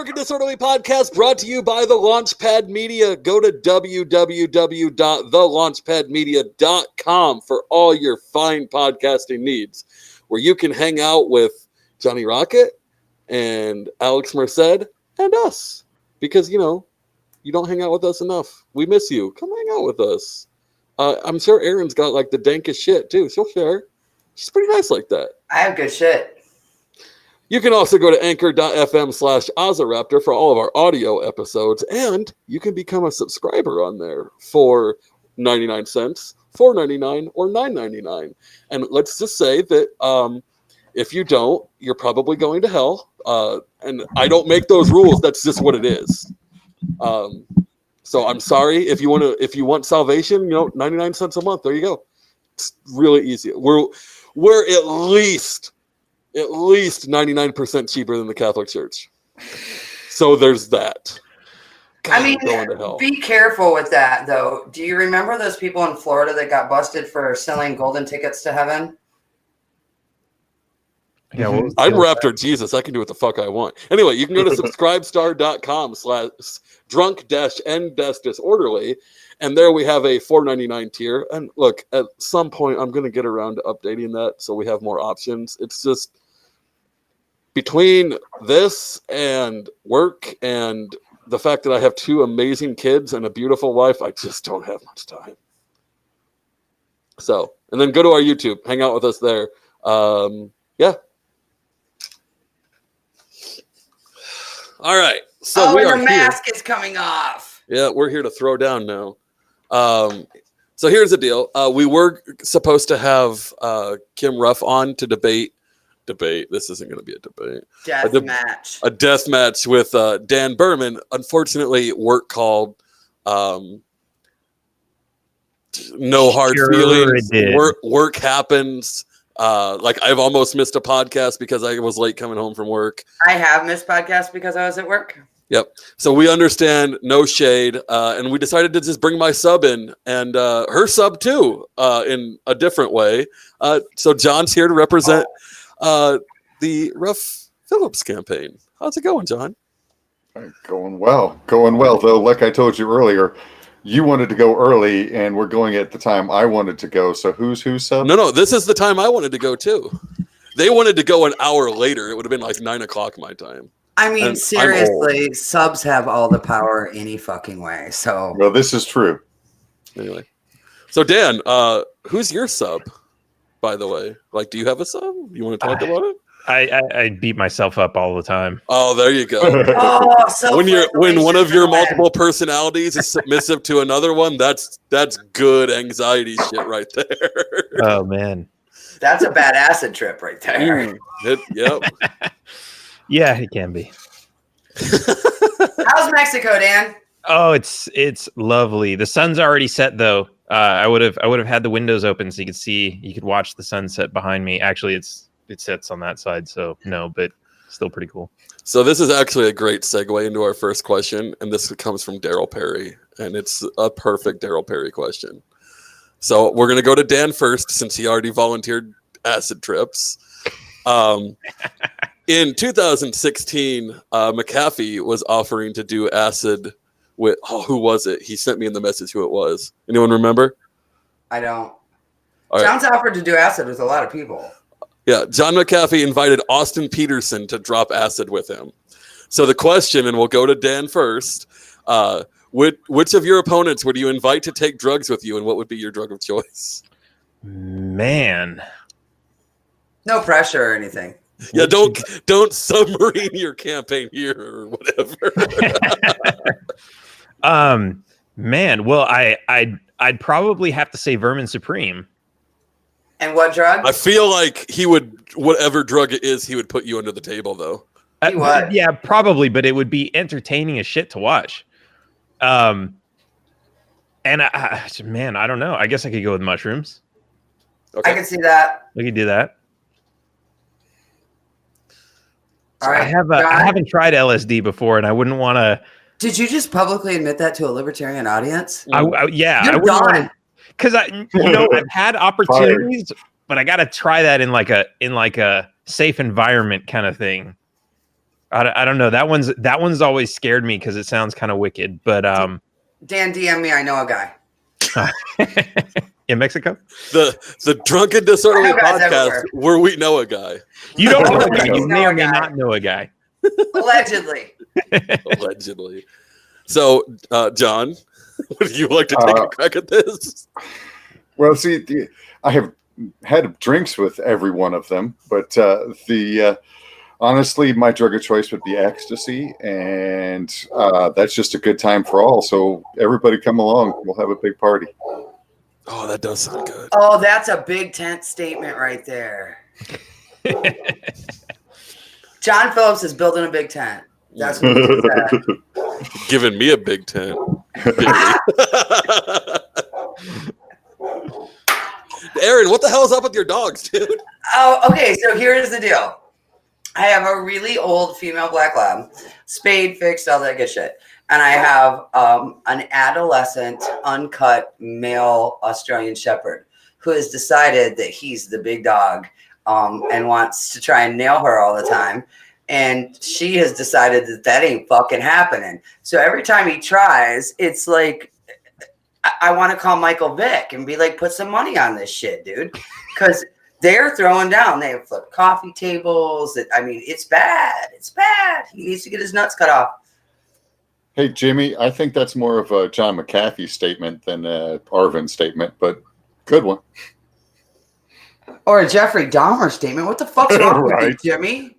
Crooked Disorderly podcast brought to you by the Launchpad Media. Go to www.thelaunchpadmedia.com for all your fine podcasting needs, where you can hang out with Johnny Rocket and Alex Merced and us. Because, you know, you don't hang out with us enough. We miss you. Come hang out with us. I'm sure Erin's got like the dankest shit too. She'll share. She's pretty nice like that. I have good shit. You can also go to anchor.fm/Ozaraptor for all of our audio episodes, and you can become a subscriber on there for 99 cents, $4.99, or $9.99. And let's just say that if you don't, you're probably going to hell. And I don't make those rules. That's just what it is. So I'm sorry if you want salvation, 99 cents a month. There you go. It's really easy. We're at least 99% cheaper than the Catholic Church. So there's that. God, I mean, be careful with that, though. Do you remember those people in Florida that got busted for selling golden tickets to heaven? Yeah, I'm Raptor Jesus. I can do what the fuck I want. Anyway, you can go to subscribestar.com/drunk-n-disorderly. And there we have a $4.99 tier. And look, at some point, I'm going to get around to updating that so we have more options. It's just between this and work and the fact that I have two amazing kids and a beautiful wife, I just don't have much time. So, and then go to our YouTube, hang out with us there. Yeah. All right. So the mask is coming off. Yeah, we're here to throw down now. So here's the deal. We were supposed to have Kim Ruff on to debate. This isn't going to be a debate. Deathmatch. A death match with Dan Behrman. Unfortunately, work called. No hard feelings. Work happens. Like I've almost missed a podcast because I was late coming home from work. I have missed podcasts because I was at work. Yep. So we understand, no shade, and we decided to just bring my sub in and her sub too, in a different way. So John's here to represent the Rough Phillips campaign. How's it going, John? Going well. Though, like I told you earlier, you wanted to go early, and we're going at the time I wanted to go. So who's sub? No. This is the time I wanted to go too. They wanted to go an hour later. It would have been like 9 o'clock my time. I mean, seriously, subs have all the power any fucking way. So, well, this is true. Anyway, so Dan, who's your sub? By the way, like, do you have a sub? You want to talk about it? I beat myself up all the time. Oh, there you go. When one of your multiple personalities is submissive to another one, that's good anxiety shit right there. Oh man, that's a bad acid trip right there. Yep. Yeah, it can be. How's Mexico, Dan? Oh, it's lovely. The sun's already set though. I would have had the windows open so you could watch the sunset behind me. Actually, it sets on that side, so no, but still pretty cool. So this is actually a great segue into our first question, and this comes from Daryl Perry, and it's a perfect Daryl Perry question. So we're gonna go to Dan first since he already volunteered acid trips. In 2016, McAfee was offering to do acid with, who was it? He sent me in the message who it was. Anyone remember? I don't. All John's offered to do acid with a lot of people. Yeah, John McAfee invited Austin Peterson to drop acid with him. So the question, and we'll go to Dan first, which of your opponents would you invite to take drugs with you, and what would be your drug of choice? Man. No pressure or anything. Yeah, don't submarine your campaign here or whatever. Man, well, I'd probably have to say Vermin Supreme. And what drug? I feel like he would, whatever drug it is, he would put you under the table though. Yeah, probably, but it would be entertaining as shit to watch. And man, I don't know. I guess I could go with mushrooms. Okay. I can see that. We could do that. All right. I haven't tried LSD before, and I wouldn't want to. Did you just publicly admit that to a libertarian audience? Yeah, You're done. Because I've had opportunities, but I got to try that in like a safe environment kind of thing. I don't know. That one's always scared me because it sounds kind of wicked. But Dan, DM me. I know a guy. in Mexico, the Drunken Disorderly I know guys podcast everywhere. where we know a guy. you don't know a guy. You You may know or a may guy. not know a guy. Allegedly. Allegedly. So, John, would you like to take a crack at this? Well, see, I have had drinks with every one of them, but honestly, my drug of choice would be ecstasy, and that's just a good time for all. So everybody come along. We'll have a big party. Oh, that does sound good. Oh, that's a big tent statement right there. John Phillips is building a big tent. That's what he just said. Giving me a big tent. Aaron, what the hell is up with your dogs, dude? Oh, okay. So here's the deal. I have a really old female black lab, spayed, fixed, all that good shit. And I have an adolescent, uncut male Australian Shepherd who has decided that he's the big dog and wants to try and nail her all the time. And she has decided that ain't fucking happening. So every time he tries, it's like, I want to call Michael Vick and be like, put some money on this shit, dude. Because they're throwing down. They have flipped coffee tables. It's bad. It's bad. He needs to get his nuts cut off. Hey, Jimmy, I think that's more of a John McAfee statement than an Arvin statement, but good one. Or a Jeffrey Dahmer statement. What the fuck's wrong with Right. you, Jimmy?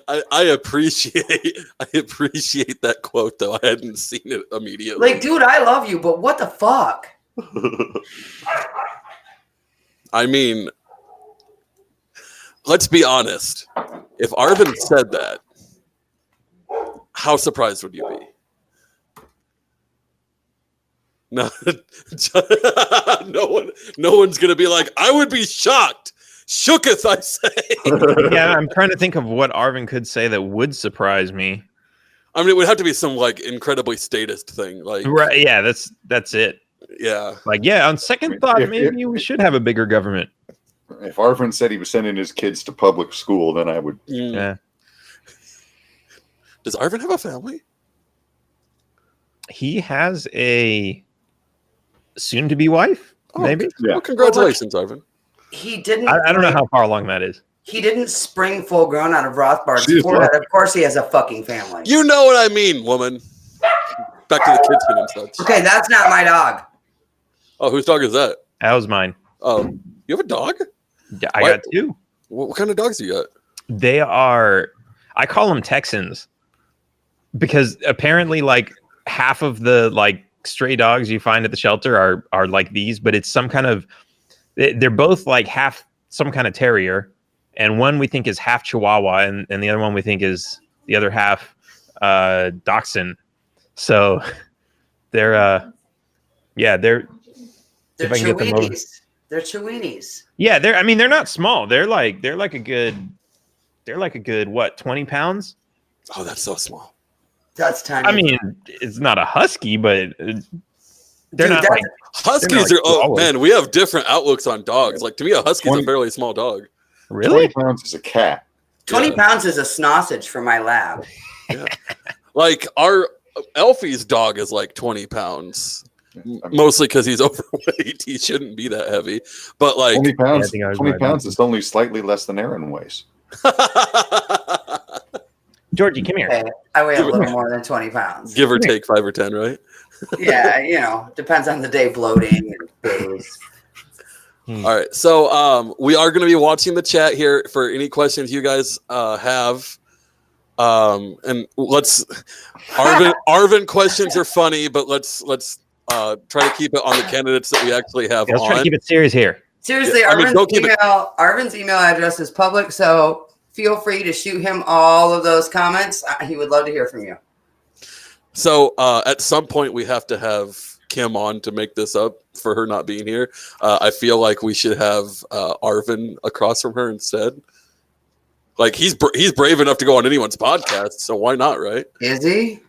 I appreciate that quote, though. I hadn't seen it immediately. Like, dude, I love you, but what the fuck? I mean, let's be honest. If Arvin said that, how surprised would you be? No, no one's gonna be like, I would be shocked. Shooketh, I say. Yeah, I'm trying to think of what Arvin could say that would surprise me. I mean, it would have to be some like incredibly statist thing, like Right? Yeah, that's it. yeah. Like, yeah, on second thought, maybe we should have a bigger government. If Arvin said he was sending his kids to public school, then I would. Yeah. Does Arvin have a family? He has a soon-to-be wife, maybe. Okay. Well, congratulations, Arvin. He didn't. I don't know how far along that is. He didn't spring full grown out of Rothbard's Jeez, forehead. Of course, he has a fucking family. You know what I mean, woman. Back to the kitchen and such. Okay, that's not my dog. Oh, whose dog is that? That was mine. Oh, you have a dog? Yeah, I got two. What kind of dogs do you got? They are, I call them Texans because apparently like half of the like stray dogs you find at the shelter are like these, but it's some kind of, they're both like half some kind of terrier, and one we think is half Chihuahua, and the other one we think is the other half Dachshund. So they're if I can get them over. Chihuahuas. They're Chihuahuas. Yeah, they're not small. They're like a good what, 20 pounds? Oh, that's so small. That's tiny. I mean, it's not a husky, but they're Dude, not that's- like Huskies They're are, not like oh man, we have different outlooks on dogs. Like to me, a husky is a fairly small dog. really. 20 pounds is a cat. 20 Yeah. pounds is a sausage for my lab. Like our Elfie's dog is like 20 pounds. I mean, Mostly because he's overweight. He shouldn't be that heavy. But like 20 pounds. Yeah, I think I was 20 right. pounds is only slightly less than Aaron weighs. Georgie, come here. Okay, I weigh a little more than 20 pounds. give or take 5 or 10, right? Yeah, depends on the day, bloating and booze. All right. So we are going to be watching the chat here for any questions you guys have. And let's Arvin questions are funny, but let's try to keep it on the candidates that we actually have Let's try to on. keep it serious here. Seriously, Yeah, I mean, don't keep it- Arvin's email address is public, so feel free to shoot him all of those comments. He would love to hear from you. So at some point we have to have Kim on to make this up for her not being here. I feel like we should have Arvin across from her instead. Like he's brave enough to go on anyone's podcast, so why not, right? Is he?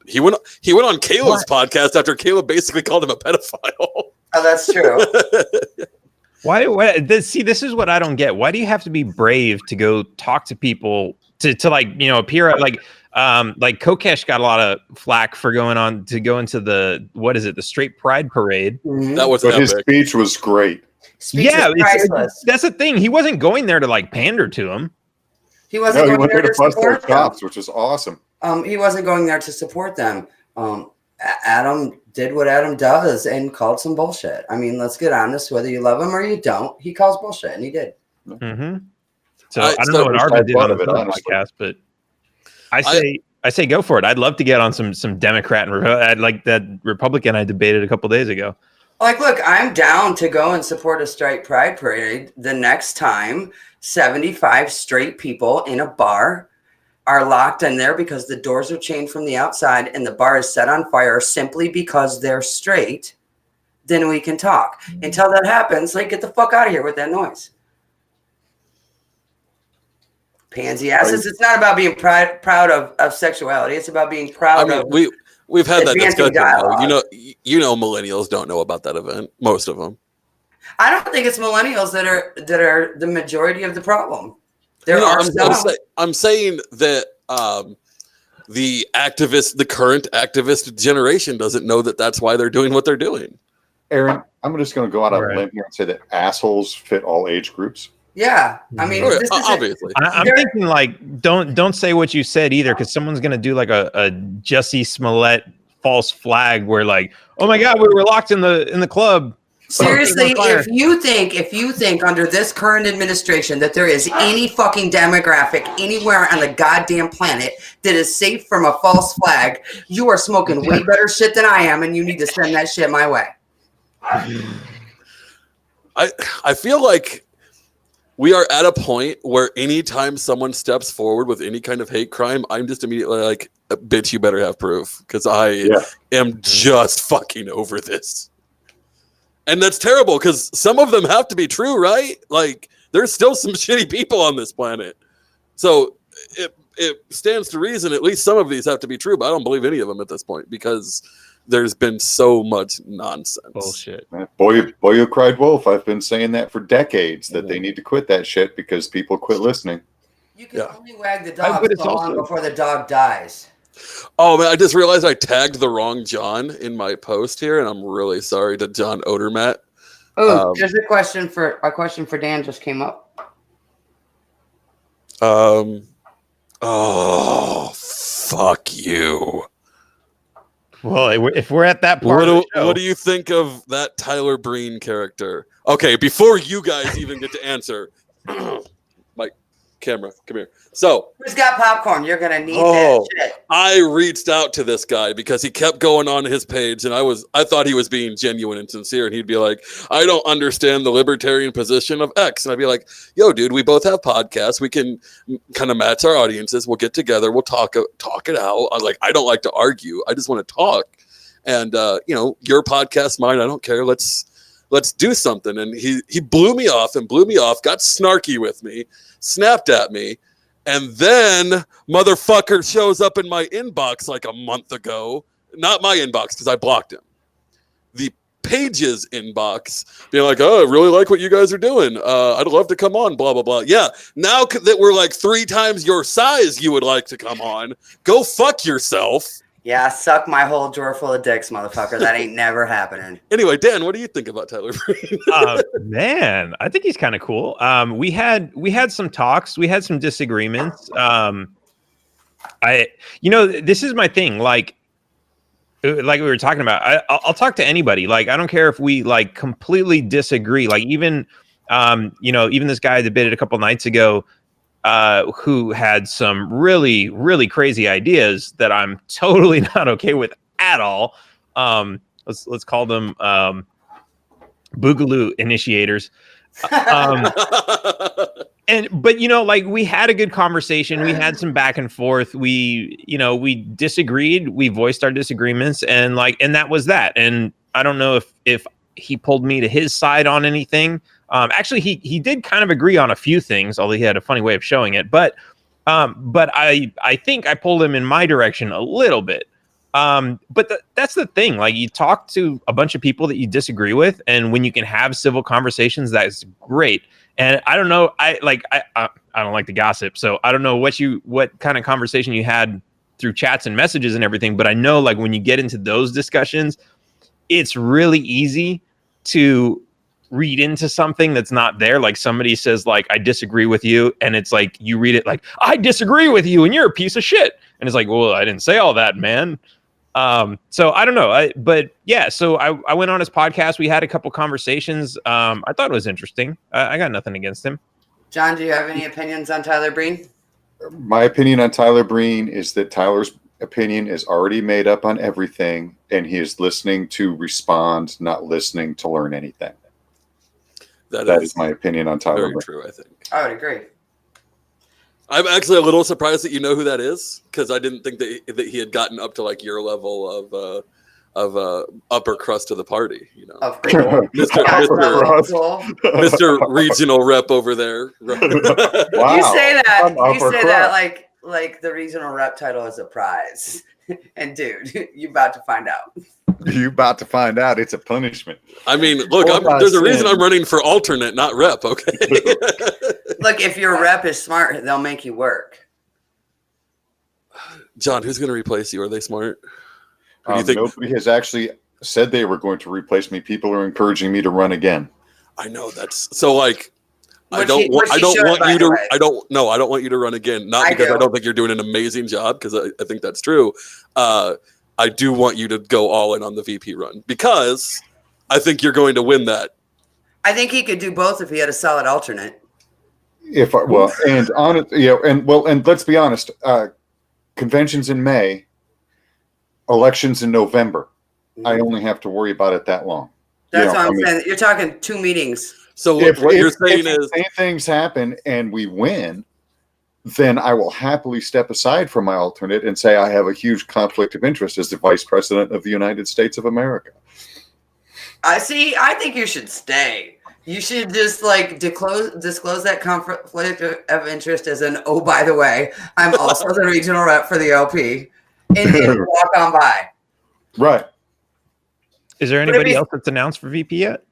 He went on Caleb's podcast after Caleb basically called him a pedophile. Oh, that's true. Why? See, this is what I don't get. Why do you have to be brave to go talk to people to like, you know, appear at like Kokesh got a lot of flack for going into the straight pride parade. Mhm. That was But his epic. speech was great. Speech is priceless. That's the thing. He wasn't going there to like pander to him. He No, wasn't he going went there there to to bust their support them. chops, which is awesome. He wasn't going there to support them. Adam did what Adam does and called some bullshit. I mean, let's get honest. Whether you love him or you don't, he calls bullshit, and he did. Mm-hmm. So I- I don't so know what I Arvin did thought on of the it, honestly. podcast, but I say go for it. I'd love to get on some Democrat and I'd like that Republican I debated a couple days ago. Like, look, I'm down to go and support a straight pride parade the next time 75 straight people in a bar are locked in there because the doors are chained from the outside and the bar is set on fire simply because they're straight. Then we can talk. Until that happens, like, get the fuck out of here with that noise. Pansy asses. It's not about being proud of sexuality. It's about being proud of. We've had that advancing discussion. Though. dialogue. You know, millennials don't know about that event. Most of them. I don't think it's millennials that are the majority of the problem. There are some. I'm saying that the current activist generation doesn't know that that's why they're doing what they're doing. Aaron, I'm just going to go out on a Right. limb here and say that assholes fit all age groups. Yeah, I mean, this is Obviously. I'm thinking like don't say what you said either, because someone's gonna do like a Jussie Smollett false flag where like, oh my god, we were locked in the club. seriously. If you think under this current administration that there is any fucking demographic anywhere on the goddamn planet that is safe from a false flag, you are smoking way better shit than I am, and you need to send that shit my way. I feel like we are at a point where anytime someone steps forward with any kind of hate crime, I'm just immediately like, bitch, you better have proof, because I am just fucking over this. And that's terrible, because some of them have to be true, right? Like, there's still some shitty people on this planet. So it stands to reason at least some of these have to be true, but I don't believe any of them at this point, because there's been so much nonsense. Bullshit. Boy who cried wolf. I've been saying that for decades, that they need to quit that shit because people quit listening. You can only wag the dog it's so long before the dog dies. Oh man, I just realized I tagged the wrong John in my post here, and I'm really sorry to John Odermatt. Oh, there's a question for Dan just came up. Oh, fuck you. Well, if we're at that part, What do you think of that Tyler Breen character? Okay, before you guys even get to answer, Mike, camera, come here. So, Who's got popcorn? You're gonna need that shit. I reached out to this guy because he kept going on his page, and I thought he was being genuine and sincere, and he'd be like, I don't understand the libertarian position of X. And I'd be like, yo, dude, we both have podcasts. We can kind of match our audiences. We'll get together. We'll talk it out. I was like, I don't like to argue. I just want to talk. And, your podcast, mine, I don't care. Let's do something. And he blew me off, got snarky with me, snapped at me. And then motherfucker shows up in my inbox like a month ago. Not my inbox, because I blocked him. The page's inbox, being like, oh, I really like what you guys are doing. I'd love to come on, blah, blah, blah. Yeah, now that we're like 3 times your size, you would like to come on. Go fuck yourself. Yeah, suck my whole drawer full of dicks, motherfucker. That ain't never happening. Anyway, Dan, what do you think about Tyler Breen? Man, I think he's kind of cool. We had some talks, we had some disagreements. This is my thing. Like we were talking about, I'll talk to anybody. Like, I don't care if we like completely disagree. Like even this guy I debated a couple nights ago, who had some really, really crazy ideas that I'm totally not okay with at all. Let's call them boogaloo initiators. But we had a good conversation. We had some back and forth. We disagreed. We voiced our disagreements, and that was that. And I don't know if he pulled me to his side on anything. Actually, he did kind of agree on a few things, although he had a funny way of showing it. But I think I pulled him in my direction a little bit. But that's the thing. Like, you talk to a bunch of people that you disagree with, and when you can have civil conversations, that's great. And I don't know. I don't like to gossip, so I don't know what kind of conversation you had through chats and messages and everything. But I know, like, when you get into those discussions, it's really easy to read into something that's not there. Like somebody says, like, I disagree with you, and it's like you read it like, I disagree with you, and you're a piece of shit. And it's like, well, I didn't say all that, man. So I don't know. But yeah, so I went on his podcast. We had a couple conversations. I thought it was interesting. I got nothing against him. John, do you have any opinions on Tyler Breen? My opinion on Tyler Breen is that Tyler's opinion is already made up on everything, and he is listening to respond, not listening to learn anything. That is my opinion on Tyler Very Breen. true, I think. I would agree. I'm actually a little surprised that you know who that is, because I didn't think that he had gotten up to like your level of upper crust of the party. You know, Of course. Mr. Regional Rep over there. Wow. You say that. I'm You upper say crust. that like the regional rep title is a prize. And dude, you about to find out. You about to find out it's a punishment. I mean, look, there's a reason I'm running for alternate, not rep. Okay. Look, if your rep is smart, they'll make you work. John, who's going to replace you? Are they smart? Who do you think? Nobody has actually said they were going to replace me. People are encouraging me to run again. I know that's so. Like, I Which don't he want should, you to. by the way. I don't want you to run again. Not because I don't think you're doing an amazing job, because I think that's true. I do want you to go all in on the VP run, because I think you're going to win that. I think he could do both if he had a solid alternate. And let's be honest. Conventions in May, elections in November. I only have to worry about it that long. That's what I'm saying. You're talking 2 meetings. So what you're saying is, if things happen and we win, then I will happily step aside from my alternate and say I have a huge conflict of interest as the Vice President of the United States of America. I think you should stay. You should just like disclose that conflict of interest as an, oh, by the way, I'm also the regional rep for the LP, and walk on by. Right. Is there anybody else that's announced for VP yet?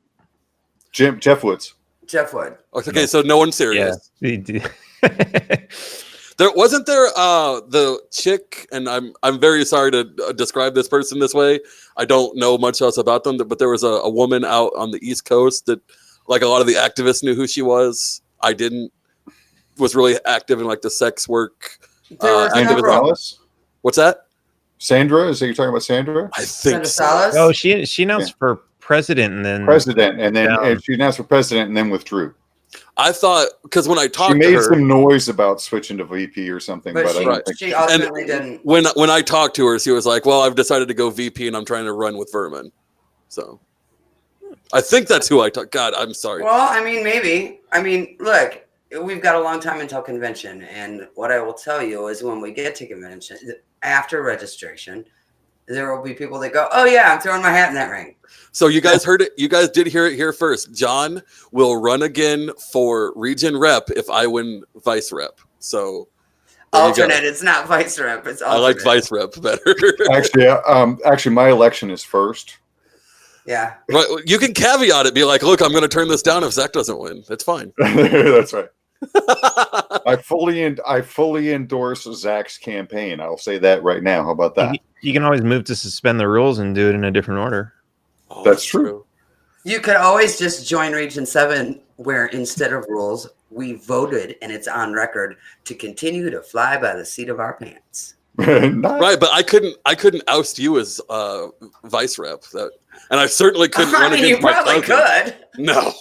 Jeff Woods. Jeff Wood. okay, so no one's serious. Yeah. There wasn't the chick, and I'm very sorry to describe this person this way. I don't know much else about them, but there was a woman out on the East Coast that, like, a lot of the activists knew who she was. I didn't. Was really active in like the sex work. Sandra. What's that? Sandra? Is that you're talking about Sandra? I think so. Oh, she announced for president and then and she announced for president and then withdrew. I thought, because when I talked to her, she made some noise about switching to VP or something, but I don't think she ultimately didn't. When I talked to her, she was like, "Well, I've decided to go VP and I'm trying to run with Behrman." So I think that's who I talked. God, I'm sorry. Well, I mean, maybe. I mean, look, we've got a long time until convention, and what I will tell you is when we get to convention, after registration, there will be people that go, "Oh yeah, I'm throwing my hat in that ring." So you guys heard it. You guys did hear it here first. John will run again for region rep if I win vice rep. So alternate. It's not vice rep. It's alternate. I like vice rep better. Actually, my election is first. Yeah. Right. You can caveat it. Be like, look, I'm going to turn this down if Zach doesn't win. That's fine. That's right. I fully endorse Zach's campaign. I'll say that right now. How about that? You can always move to suspend the rules and do it in a different order. Oh, that's true. You could always just join Region 7, where instead of rules, we voted, and it's on record, to continue to fly by the seat of our pants. Right, but I couldn't oust you as vice rep. And I certainly couldn't run against my cousin. You probably could. No.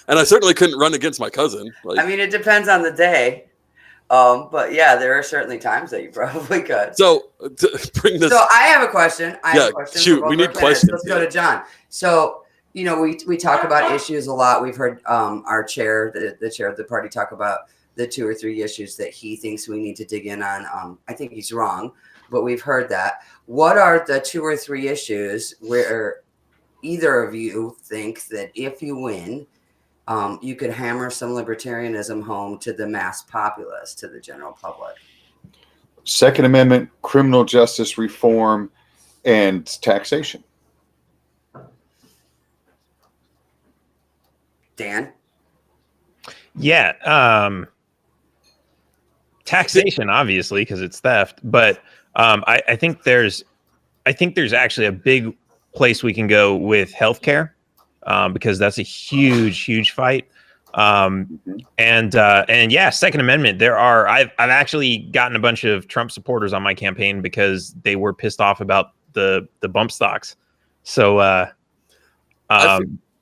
And I certainly couldn't run against my cousin. I mean, it depends on the day. But yeah, there are certainly times that you probably could. So to bring this. So I have a question. Shoot, we need questions. Let's go to John. So, we talk about issues a lot. We've heard our chair, the chair of the party, talk about the 2 or 3 issues that he thinks we need to dig in on. I think he's wrong, but we've heard that. What are the 2 or 3 issues where either of you think that if you win, you could hammer some libertarianism home to the mass populace, to the general public? Second Amendment, criminal justice reform, and taxation. Dan? Yeah. Taxation, obviously, because it's theft. But I think there's actually a big place we can go with healthcare, because that's a huge fight. And yeah, Second Amendment. I've actually gotten a bunch of Trump supporters on my campaign because they were pissed off about the bump stocks. So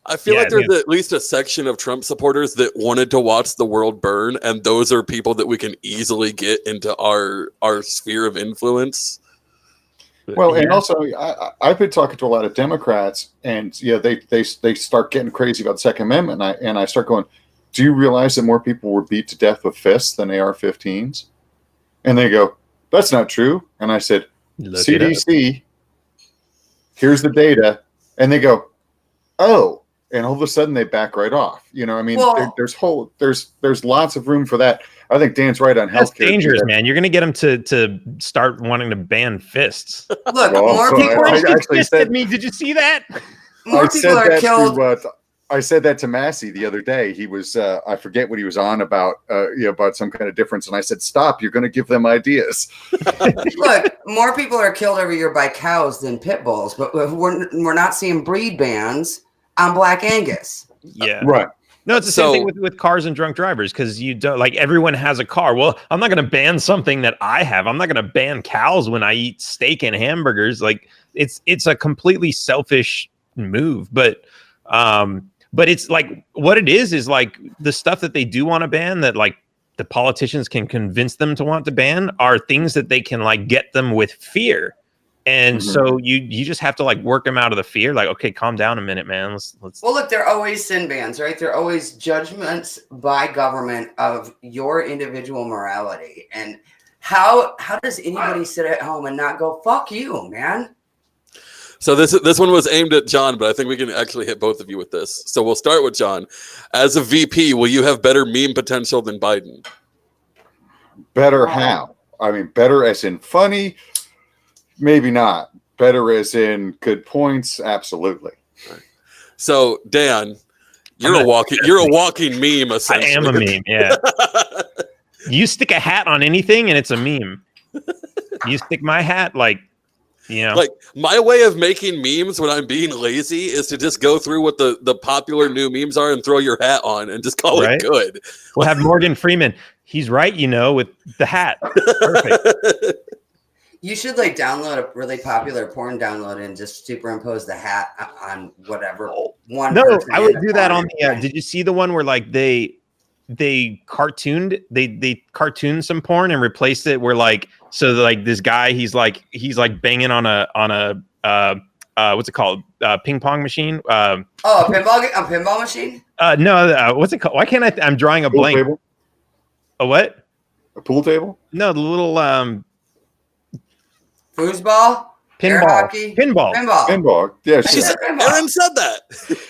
I feel like there's at least a section of Trump supporters that wanted to watch the world burn, and those are people that we can easily get into our sphere of influence. Well, and also I've been talking to a lot of Democrats, and they start getting crazy about the Second Amendment, and I start going, do you realize that more people were beat to death with fists than AR-15s? And they go, that's not true. And I said, CDC, here's the data. And they go, oh, and all of a sudden they back right off. I mean, there's lots of room for that. I think Dan's right on healthcare. That's dangerous, man. You're going to get them to start wanting to ban fists. Look, more people actually said me. Did you see that? More people are killed. I said that to Massey the other day. He was, I forget what he was on about, about some kind of difference. And I said, stop, you're going to give them ideas. Look, more people are killed every year by cows than pit bulls, but we're not seeing breed bans on Black Angus. Yeah. Right. No, it's the same thing with cars and drunk drivers, because you don't, like, everyone has a car. Well, I'm not going to ban something that I have. I'm not going to ban cows when I eat steak and hamburgers. Like, it's a completely selfish move, but it's like, what it is like the stuff that they do want to ban, that like the politicians can convince them to want to ban, are things that they can like get them with fear. And so you just have to like work them out of the fear. Like, okay, calm down a minute, man. Let's. Well, look, they're always sin bans, right? They're always judgments by government of your individual morality. And how does anybody sit at home and not go, fuck you, man? So this one was aimed at John, but I think we can actually hit both of you with this. So we'll start with John. As a VP, will you have better meme potential than Biden? Better how? I mean, better as in funny? Maybe not. Better as in good points? Absolutely. So Dan, you're a walking meme, essentially. I am a meme, yeah. You stick a hat on anything and it's a meme. You stick my hat, like, like my way of making memes when I'm being lazy is to just go through what the popular new memes are and throw your hat on and just call it good. We'll have Morgan Freeman. He's right, with the hat. Perfect. You should like download a really popular porn download and just superimpose the hat on whatever one. No, I would do that on the. Did you see the one where like they cartooned some porn and replaced it where like, so like this guy he's like banging on a what's it called, ping pong machine, a pinball machine. No, what's it called? Why can't I'm drawing a blank. Table? A what? A pool table? No, the little foosball, air hockey, pinball. Yeah, Aaron said that.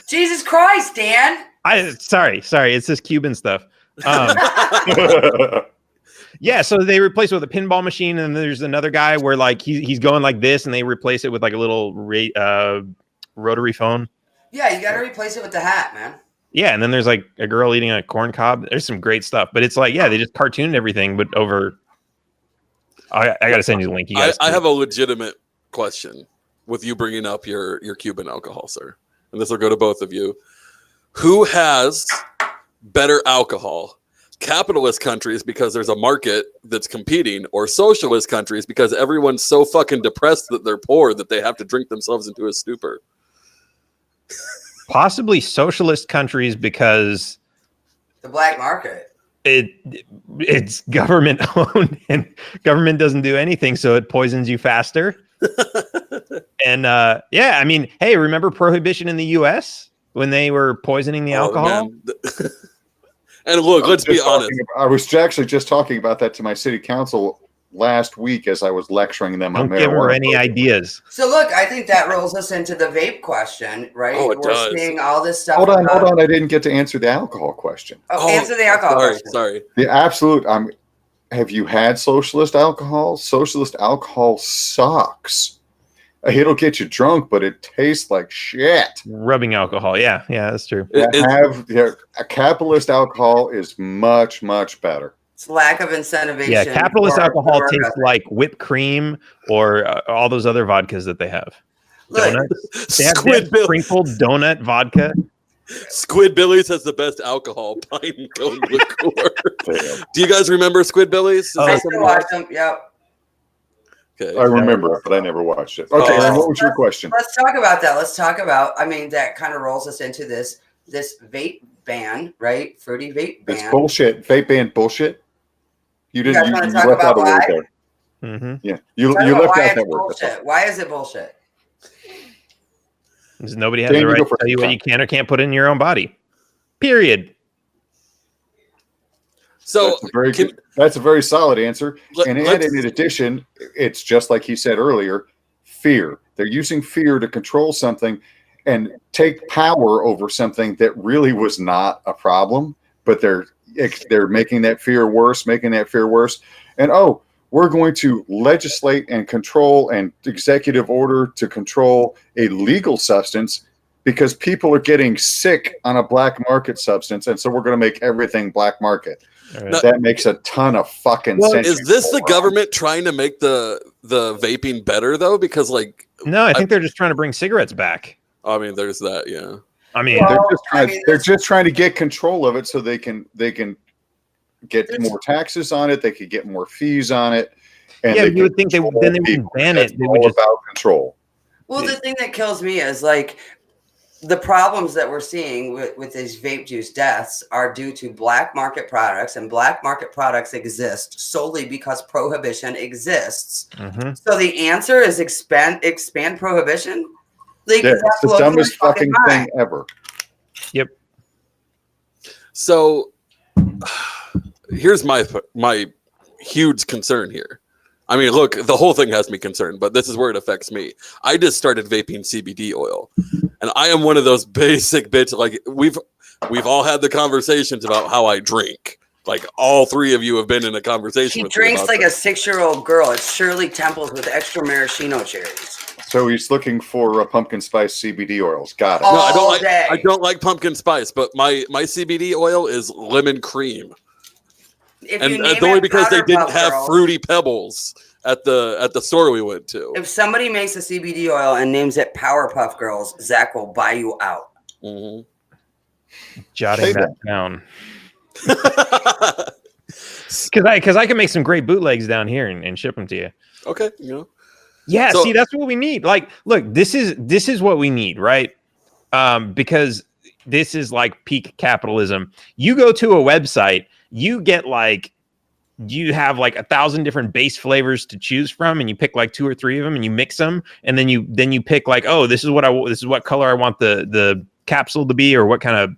Jesus Christ, Dan. Sorry, it's this Cuban stuff. Yeah, so they replace it with a pinball machine, and there's another guy where like he's going like this, and they replace it with like a little rotary phone. Yeah, you got to replace it with the hat, man. Yeah, and then there's like a girl eating a corn cob. There's some great stuff, but it's like, yeah, they just cartooned everything, but over. I got to send you the link. I have a legitimate question with you bringing up your Cuban alcohol, sir, and this will go to both of you. Who has better alcohol? Capitalist countries because there's a market that's competing, or socialist countries because everyone's so fucking depressed that they're poor that they have to drink themselves into a stupor? Possibly socialist countries because the black market. It's government owned and government doesn't do anything, so it poisons you faster. And yeah, I mean, hey, remember prohibition in the US when they were poisoning the alcohol? And look, let's be honest. I was actually just talking about that to my city council last week as I was lecturing them on marijuana. Don't give her any ideas. So look, I think that rolls us into the vape question, right? Oh, it does. We're seeing all this stuff. Hold on. I didn't get to answer the alcohol question. Answer the alcohol question. Sorry. The absolute. Have you had socialist alcohol? Socialist alcohol sucks. It'll get you drunk, but it tastes like shit. Rubbing alcohol. Yeah, that's true. A capitalist alcohol is much, much better. It's lack of incentivization. Yeah, capitalist for alcohol work tastes ethic. like whipped cream or all those other vodkas that they have. Look, Donuts. They have Squidbillies. sprinkled donut vodka. Squidbillies has the best alcohol, pine cone liqueur. Damn. Do you guys remember Squidbillies? I still watch them. Yep. Okay. I remember it, but I never watched it. Okay, Oh. and what was your question? Let's talk about that. Let's talk about. I mean, that kind of rolls us into this vape ban, right? Fruity vape ban. It's bullshit. Vape ban bullshit. You guys didn't. You wanna talk left about out a word why? there. Mm-hmm. Yeah, you Talk about left why out it's that word. bullshit. Why is it bullshit? Nobody has Dan, the you right go to first. tell you what you can or can't put in your own body. Period. So That's a very solid answer. And let's- in addition, it's just like he said earlier, fear. They're using fear to control something and take power over something that really was not a problem, but they're making that fear worse, And we're going to legislate and control and executive order to control a legal substance because people are getting sick on a black market substance, and so we're going to make everything black market. Right. That makes a ton of fucking sense. Is this the government trying to make the vaping better though? Because No, I think they're just trying to bring cigarettes back. I mean, there's that. Yeah. I mean, they're just trying to get control of it so they can get more taxes on it. They could get more fees on it. And you would think they wouldn't ban it. They would just about control. Well, the thing that kills me is like the problems that we're seeing with these vape juice deaths are due to black market products, and black market products exist solely because prohibition exists. Mm-hmm. So the answer is expand prohibition. Like, It's the dumbest fucking thing ever. Yep. So here's my huge concern here. I mean, look, the whole thing has me concerned, but this is where it affects me. I just started vaping CBD oil, and I am one of those basic bitch. Like we've all had the conversations about how I drink. Like all three of you have been in a conversation. He with drinks me about like this. a 6-year-old girl. It's Shirley Temples with extra maraschino cherries. So he's looking for pumpkin spice CBD oils. Got it. No, I day. don't like pumpkin spice, but my CBD oil is lemon cream. And it's only because they didn't have Fruity Pebbles at the store we went to. If somebody makes a CBD oil and names it Powerpuff Girls, Zach will buy you out. Mm-hmm. Jotting that down. Because I can make some great bootlegs down here and ship them to you. Okay, you know. Yeah, see, that's what we need. Like, look, this is what we need, right? Because this is like peak capitalism. You go to a website, you get you have like 1,000 different base flavors to choose from, and you pick like 2 or 3 of them, and you mix them, and then you pick like, oh, this is what color I want the capsule to be, or what kind of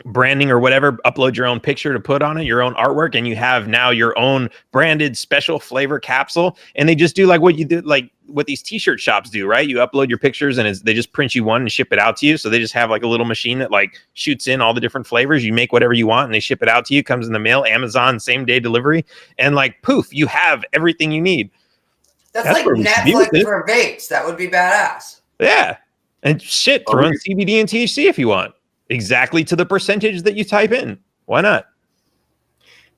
branding or whatever. Upload your own picture to put on it, your own artwork, and you have now your own branded special flavor capsule. And they just do like what you do, like what these t-shirt shops do, right? You upload your pictures and they just print you one and ship it out to you. So they just have like a little machine that like shoots in all the different flavors. You make whatever you want and they ship it out to you. Comes in the mail, Amazon, same day delivery, and like poof, you have everything you need. That's like Netflix for vapes. That would be badass. Yeah, and shit, throw in CBD and THC if you want. Exactly to the percentage that you type in. Why not?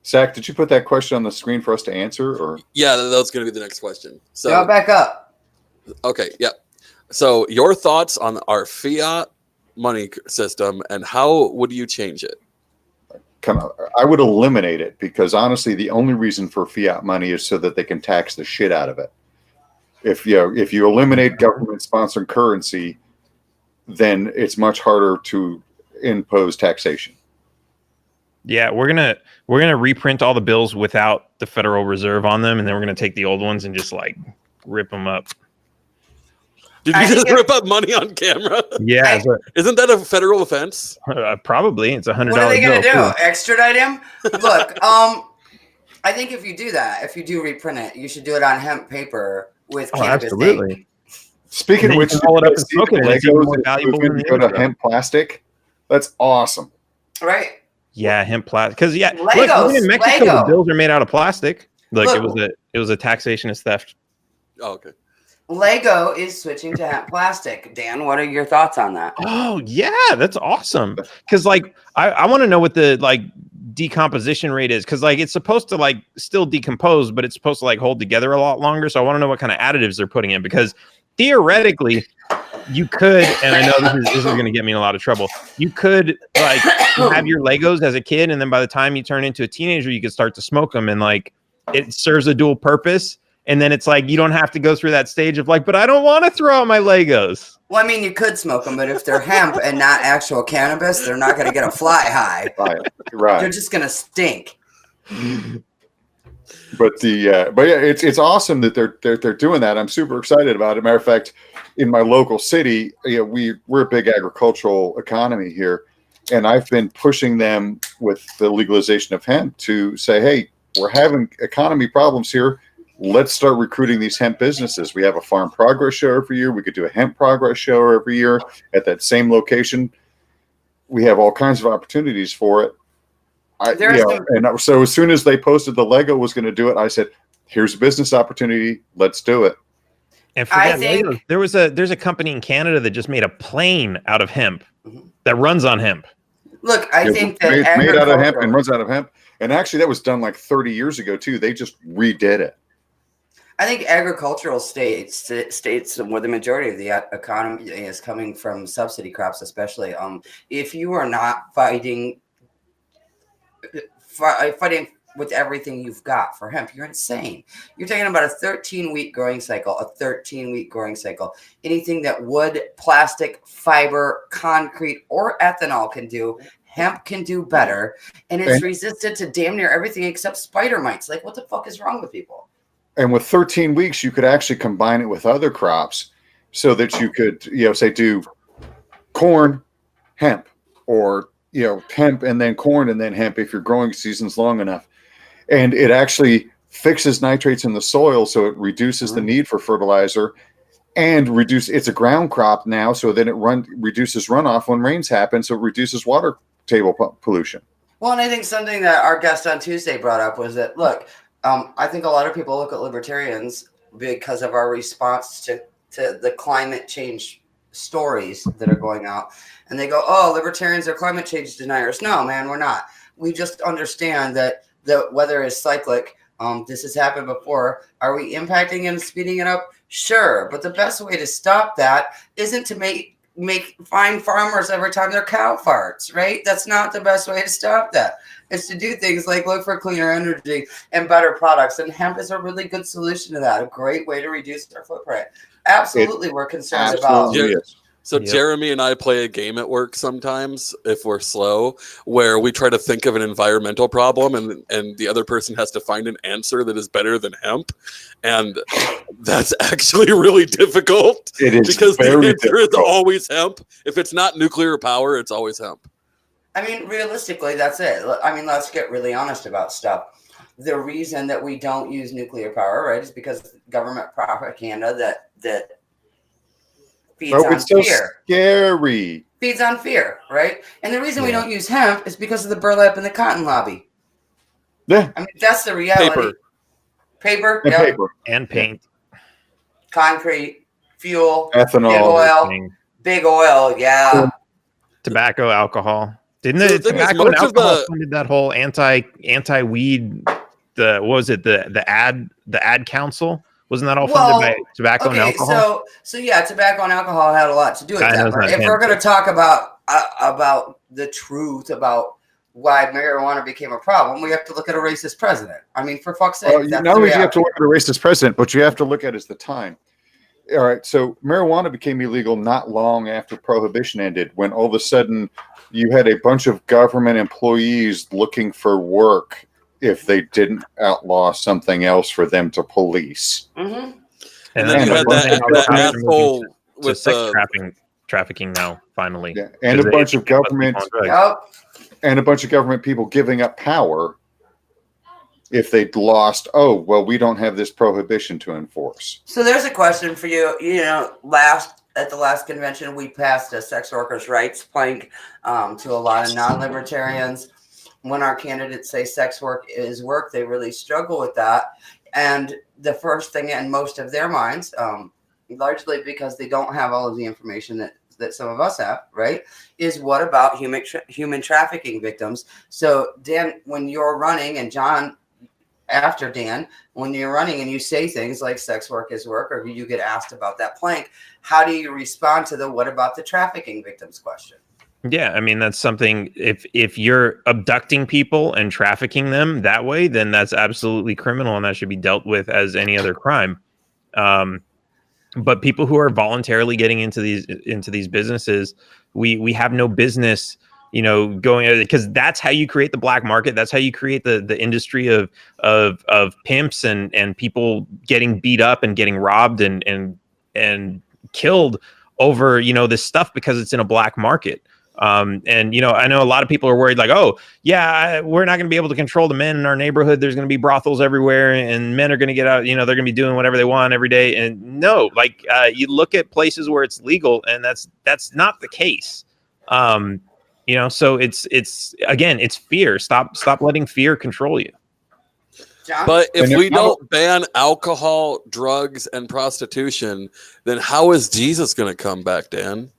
Zach, did you put that question on the screen for us to answer? Or yeah, that was going to be the next question. So go back up. Okay, yeah. So your thoughts on our fiat money system and how would you change it? I would eliminate it because honestly, the only reason for fiat money is so that they can tax the shit out of it. If you eliminate government-sponsored currency, then it's much harder to impose taxation. Yeah, we're gonna reprint all the bills without the Federal Reserve on them, and then we're gonna take the old ones and just like rip them up. Did you just rip up money on camera? Yeah, isn't that a federal offense? Probably. It's $100. What are they gonna do? Extradite him? Look, I think if you do that, if you do reprint it, you should do it on hemp paper with cannabis. Absolutely. Ink. Speaking of which, roll it up and smoke it, and it's even more valuable than the go to other hemp plastic. That's awesome. Right. Yeah, hemp plastic. Because Legos, look, even in Mexico, Lego. the bills are made out of plastic. Like Look. it was a taxation as theft. Oh, okay. Lego is switching to hemp plastic. Dan, what are your thoughts on that? Oh yeah, that's awesome. Because like I want to know what the like decomposition rate is, because like it's supposed to like still decompose, but it's supposed to like hold together a lot longer. So I want to know what kind of additives they're putting in, because theoretically you could, and I know this is going to get me in a lot of trouble. You could like have your Legos as a kid, and then by the time you turn into a teenager, you could start to smoke them, and like it serves a dual purpose. And then it's like you don't have to go through that stage of like, but I don't want to throw out my Legos. Well, I mean, you could smoke them, but if they're hemp and not actual cannabis, they're not going to get a fly high. Right. They're just going to stink. But yeah, it's awesome that they're doing that. I'm super excited about it. Matter of fact, in my local city, we're a big agricultural economy here, and I've been pushing them with the legalization of hemp to say, hey, we're having economy problems here. Let's start recruiting these hemp businesses. We have a farm progress show every year. We could do a hemp progress show every year at that same location. We have all kinds of opportunities for it. So as soon as they posted the Lego was going to do it, I said, here's a business opportunity. Let's do it. And for that Lego, there's a company in Canada that just made a plane out of hemp that runs on hemp. Look, I think that it's made out of hemp and runs out of hemp. And actually that was done like 30 years ago too. They just redid it. I think agricultural states where the majority of the economy is coming from subsidy crops, especially. If you are not fighting with everything you've got for hemp, you're insane. You're talking about a 13-week growing cycle, Anything that wood, plastic, fiber, concrete, or ethanol can do, hemp can do better. And it's resistant to damn near everything except spider mites. Like, what the fuck is wrong with people? And with 13 weeks, you could actually combine it with other crops so that you could, say do corn, hemp, or, hemp and then corn and then hemp if your growing season's long enough. And it actually fixes nitrates in the soil, so it reduces the need for fertilizer and it's a ground crop now, so then it reduces runoff when rains happen, so it reduces water table pollution. Well, and I think something that our guest on Tuesday brought up was that, look, I think a lot of people look at libertarians because of our response to the climate change stories that are going out. And they go, oh, libertarians are climate change deniers. No, man, we're not. We just understand that the weather is cyclic. This has happened before. Are we impacting and speeding it up? Sure. But the best way to stop that isn't to find farmers every time their cow farts, right? That's not the best way to stop that. It's to do things like look for cleaner energy and better products. And hemp is a really good solution to that. A great way to reduce our footprint. Absolutely, we're concerned about. So Jeremy and I play a game at work sometimes if we're slow, where we try to think of an environmental problem and the other person has to find an answer that is better than hemp. And that's actually really difficult. It is because the answer difficult. is always hemp. If it's not nuclear power, it's always hemp. I mean, realistically, that's it. I mean, let's get really honest about stuff. The reason that we don't use nuclear power, right, is because government propaganda that feeds on fear. Scary. Feeds on fear, right? And the reason we don't use hemp is because of the burlap and the cotton lobby. Yeah. I mean, that's the reality. Paper. And paint. Concrete, fuel, ethanol, big oil, yeah. Tobacco, alcohol. Didn't the tobacco and alcohol funded that whole anti-weed? What was it? The ad council? Wasn't that all funded by tobacco and alcohol? So yeah, tobacco and alcohol had a lot to do with that. Right? If we're going to talk about the truth about why marijuana became a problem, we have to look at a racist president. I mean, for fuck's sake. Not only do you have to look at a racist president, but you have to look at the time. All right, so marijuana became illegal not long after Prohibition ended, when all of a sudden you had a bunch of government employees looking for work if they didn't outlaw something else for them to police. Mm-hmm. And then you had that asshole with sex trafficking now, finally. Yeah. And a bunch of government people giving up power if they'd lost, we don't have this prohibition to enforce. So there's a question for you. At the last convention, we passed a sex workers' rights plank to a lot of non-libertarians. When our candidates say sex work is work, they really struggle with that. And the first thing in most of their minds, largely because they don't have all of the information that some of us have, right? Is what about human trafficking victims? So Dan, when you're running, and John after Dan, when you're running and you say things like sex work is work, or you get asked about that plank, how do you respond to the what about the trafficking victims question? Yeah, I mean that's something. If you're abducting people and trafficking them that way, then that's absolutely criminal, and that should be dealt with as any other crime. But people who are voluntarily getting into these businesses, we have no business, going, because that's how you create the black market. That's how you create the industry of pimps and people getting beat up and getting robbed and killed over this stuff because it's in a black market. And I know a lot of people are worried, like, oh yeah, we're not going to be able to control the men in our neighborhood. There's going to be brothels everywhere, and men are going to get out. They're going to be doing whatever they want every day. And no, like, you look at places where it's legal, and that's not the case. So it's again, it's fear. Stop letting fear control you. John? But if we don't ban alcohol, drugs, and prostitution, then how is Jesus going to come back, Dan?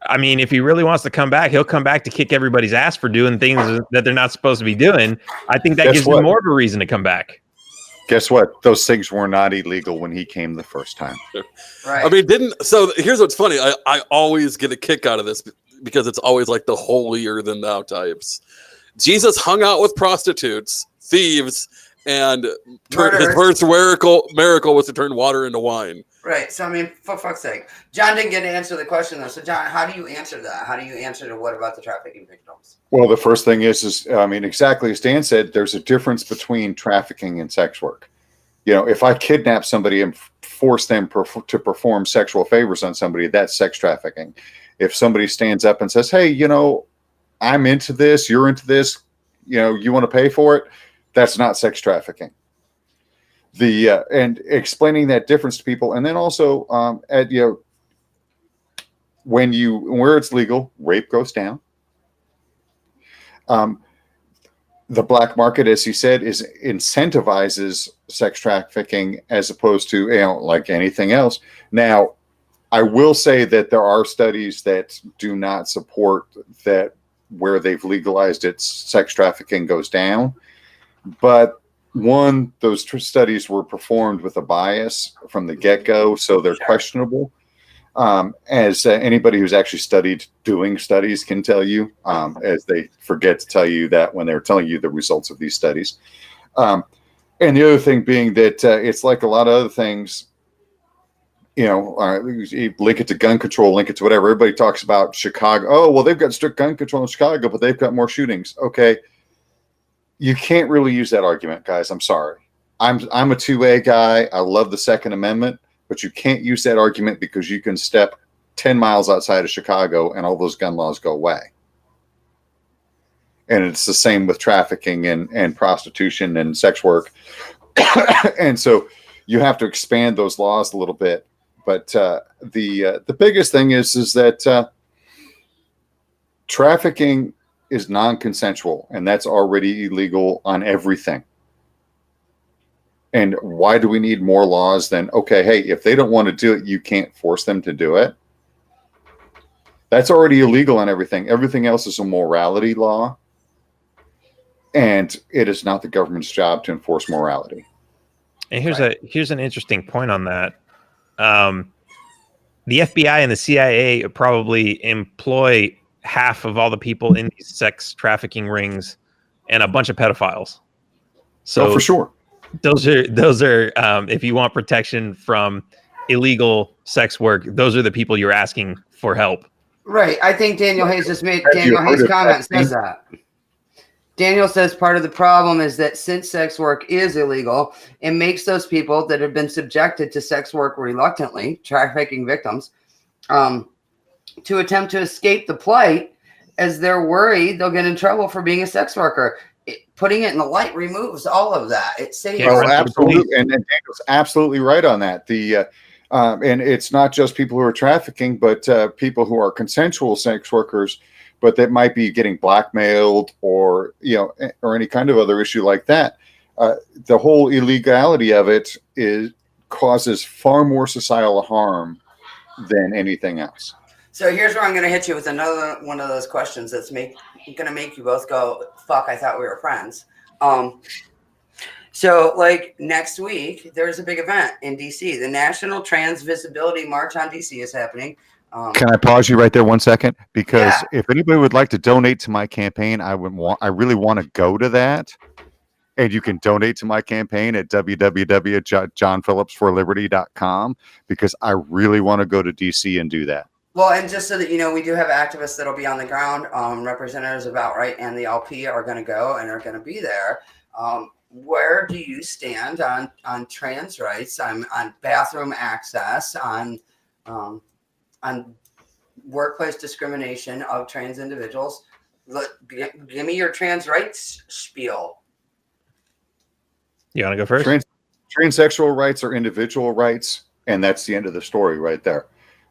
I mean, if he really wants to come back, he'll come back to kick everybody's ass for doing things that they're not supposed to be doing. I think that gives him more of a reason to come back. Guess what? Those things were not illegal when he came the first time. Right. I mean, so here's what's funny. I always get a kick out of this because it's always like the holier than thou types. Jesus hung out with prostitutes, thieves, and his first miracle was to turn water into wine. Right. So, I mean, for fuck's sake. John didn't get to answer the question, though. So, John, how do you answer that? How do you answer to what about the trafficking victims? Well, the first thing is I mean, exactly as Dan said, there's a difference between trafficking and sex work. If I kidnap somebody and force them to perform sexual favors on somebody, that's sex trafficking. If somebody stands up and says, hey, I'm into this, you're into this, you want to pay for it, that's not sex trafficking. And explaining that difference to people, and then also where it's legal, rape goes down. The black market, as he said, incentivizes sex trafficking as opposed to like anything else. Now, I will say that there are studies that do not support that where they've legalized it, sex trafficking goes down, but those studies were performed with a bias from the get-go, so they're questionable. As anybody who's actually studied doing studies can tell you, as they forget to tell you that when they're telling you the results of these studies. And the other thing being that it's like a lot of other things, you link it to gun control, link it to whatever. Everybody talks about Chicago. Oh, well, they've got strict gun control in Chicago, but they've got more shootings. Okay. You can't really use that argument, guys. I'm sorry. I'm a 2A guy. I love the Second Amendment, but you can't use that argument because you can step 10 miles outside of Chicago and all those gun laws go away. And it's the same with trafficking and prostitution and sex work. And so you have to expand those laws a little bit. But the biggest thing is that trafficking is non-consensual, and that's already illegal on everything. And why do we need more laws than, okay, hey, if they don't want to do it, you can't force them to do it? That's already illegal on everything. Everything else is a morality law, and it is not the government's job to enforce morality. And here's an interesting point on that. The FBI and the CIA probably employ half of all the people in these sex trafficking rings and a bunch of pedophiles. So for sure. Those are if you want protection from illegal sex work, those are the people you're asking for help. Right. I think Daniel Hayes comment says that. Daniel says part of the problem is that since sex work is illegal, it makes those people that have been subjected to sex work reluctantly, trafficking victims, to attempt to escape the plight, as they're worried they'll get in trouble for being a sex worker. Putting it in the light removes all of that. It saves. Oh, absolutely, and Daniel's absolutely right on that. And it's not just people who are trafficking, but people who are consensual sex workers, but that might be getting blackmailed or any kind of other issue like that. The whole illegality of it causes far more societal harm than anything else. So here's where I'm going to hit you with another one of those questions that's going to make you both go, fuck, I thought we were friends. So like next week, there's a big event in DC. The National Trans Visibility March on DC is happening. Can I pause you right there 1 second? Because Yeah. if anybody would like to donate to my campaign, I really want to go to that. And you can donate to my campaign at www.johnphillipsforliberty.com, because I really want to go to DC and do that. Well, and just so that you know, we do have activists that'll be on the ground. Representatives of Outright and the LP are going to go and are going to be there. Where do you stand on trans rights, on bathroom access, on workplace discrimination of trans individuals? Give me your trans rights spiel. You want to go first? Transsexual rights are individual rights, and that's the end of the story right there.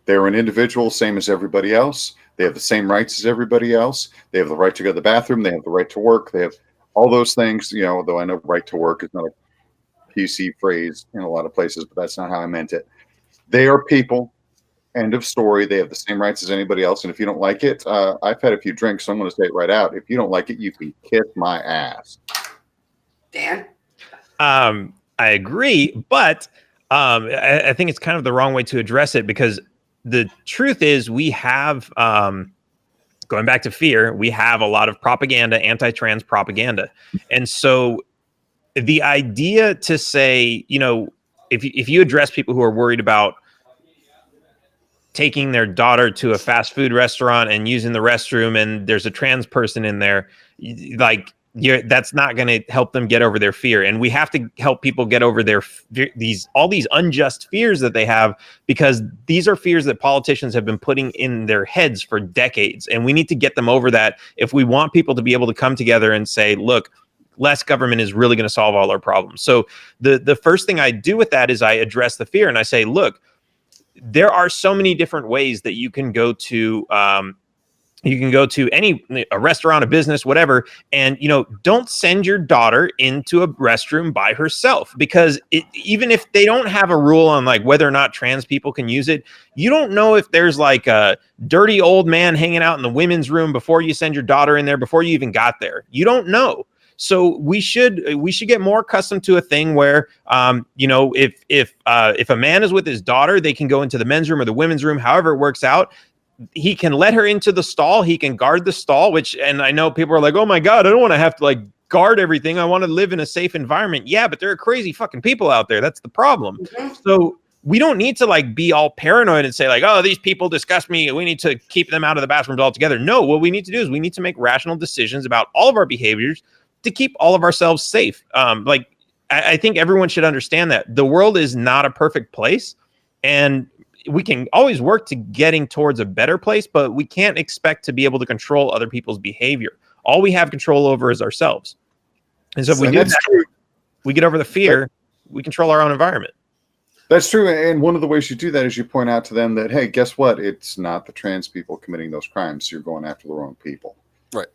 They're an individual, same as everybody else. They have the same rights as everybody else. They have the right to go to the bathroom. They have the right to work. They have all those things, you know, though I know right to work is not a PC phrase in a lot of places, but that's not how I meant it. They are people. End of story. They have the same rights as anybody else. And if you don't like it, I've had a few drinks, so I'm going to say it right out. If you don't like it, you can kiss my ass. Dan? I agree, but I think it's kind of the wrong way to address it, because the truth is we have, going back to fear, we have a lot of propaganda, anti-trans propaganda. And so the idea to say, you know, if you address people who are worried about taking their daughter to a fast food restaurant and using the restroom and there's a trans person in there, like, that's not going to help them get over their fear. And we have to help people get over all these unjust fears that they have, because these are fears that politicians have been putting in their heads for decades. And we need to get them over that if we want people to be able to come together and say, look, less government is really going to solve all our problems. So the first thing I do with that is I address the fear and I say, look, there are so many different ways that you can go to a restaurant, a business, whatever. And, you know, don't send your daughter into a restroom by herself, because even if they don't have a rule on like whether or not trans people can use it, you don't know if there's like a dirty old man hanging out in the women's room before you send your daughter in there, before you even got there. You don't know. So we should get more accustomed to a thing where, you know, if a man is with his daughter, they can go into the men's room or the women's room, however it works out. He can let her into the stall. He can guard the stall, and I know people are like, oh my God, I don't want to have to like guard everything. I want to live in a safe environment. Yeah, but there are crazy fucking people out there. That's the problem. Mm-hmm. So we don't need to like be all paranoid and say like, oh, these people disgust me, we need to keep them out of the bathrooms altogether. No, what we need to do is we need to make rational decisions about all of our behaviors to keep all of ourselves safe. I think everyone should understand that the world is not a perfect place, and we can always work to getting towards a better place, but we can't expect to be able to control other people's behavior. All we have control over is ourselves. And so if we do that, we get over the fear, we control our own environment. That's true. And one of the ways you do that is you point out to them that, hey, guess what? It's not the trans people committing those crimes. You're going after the wrong people. Right.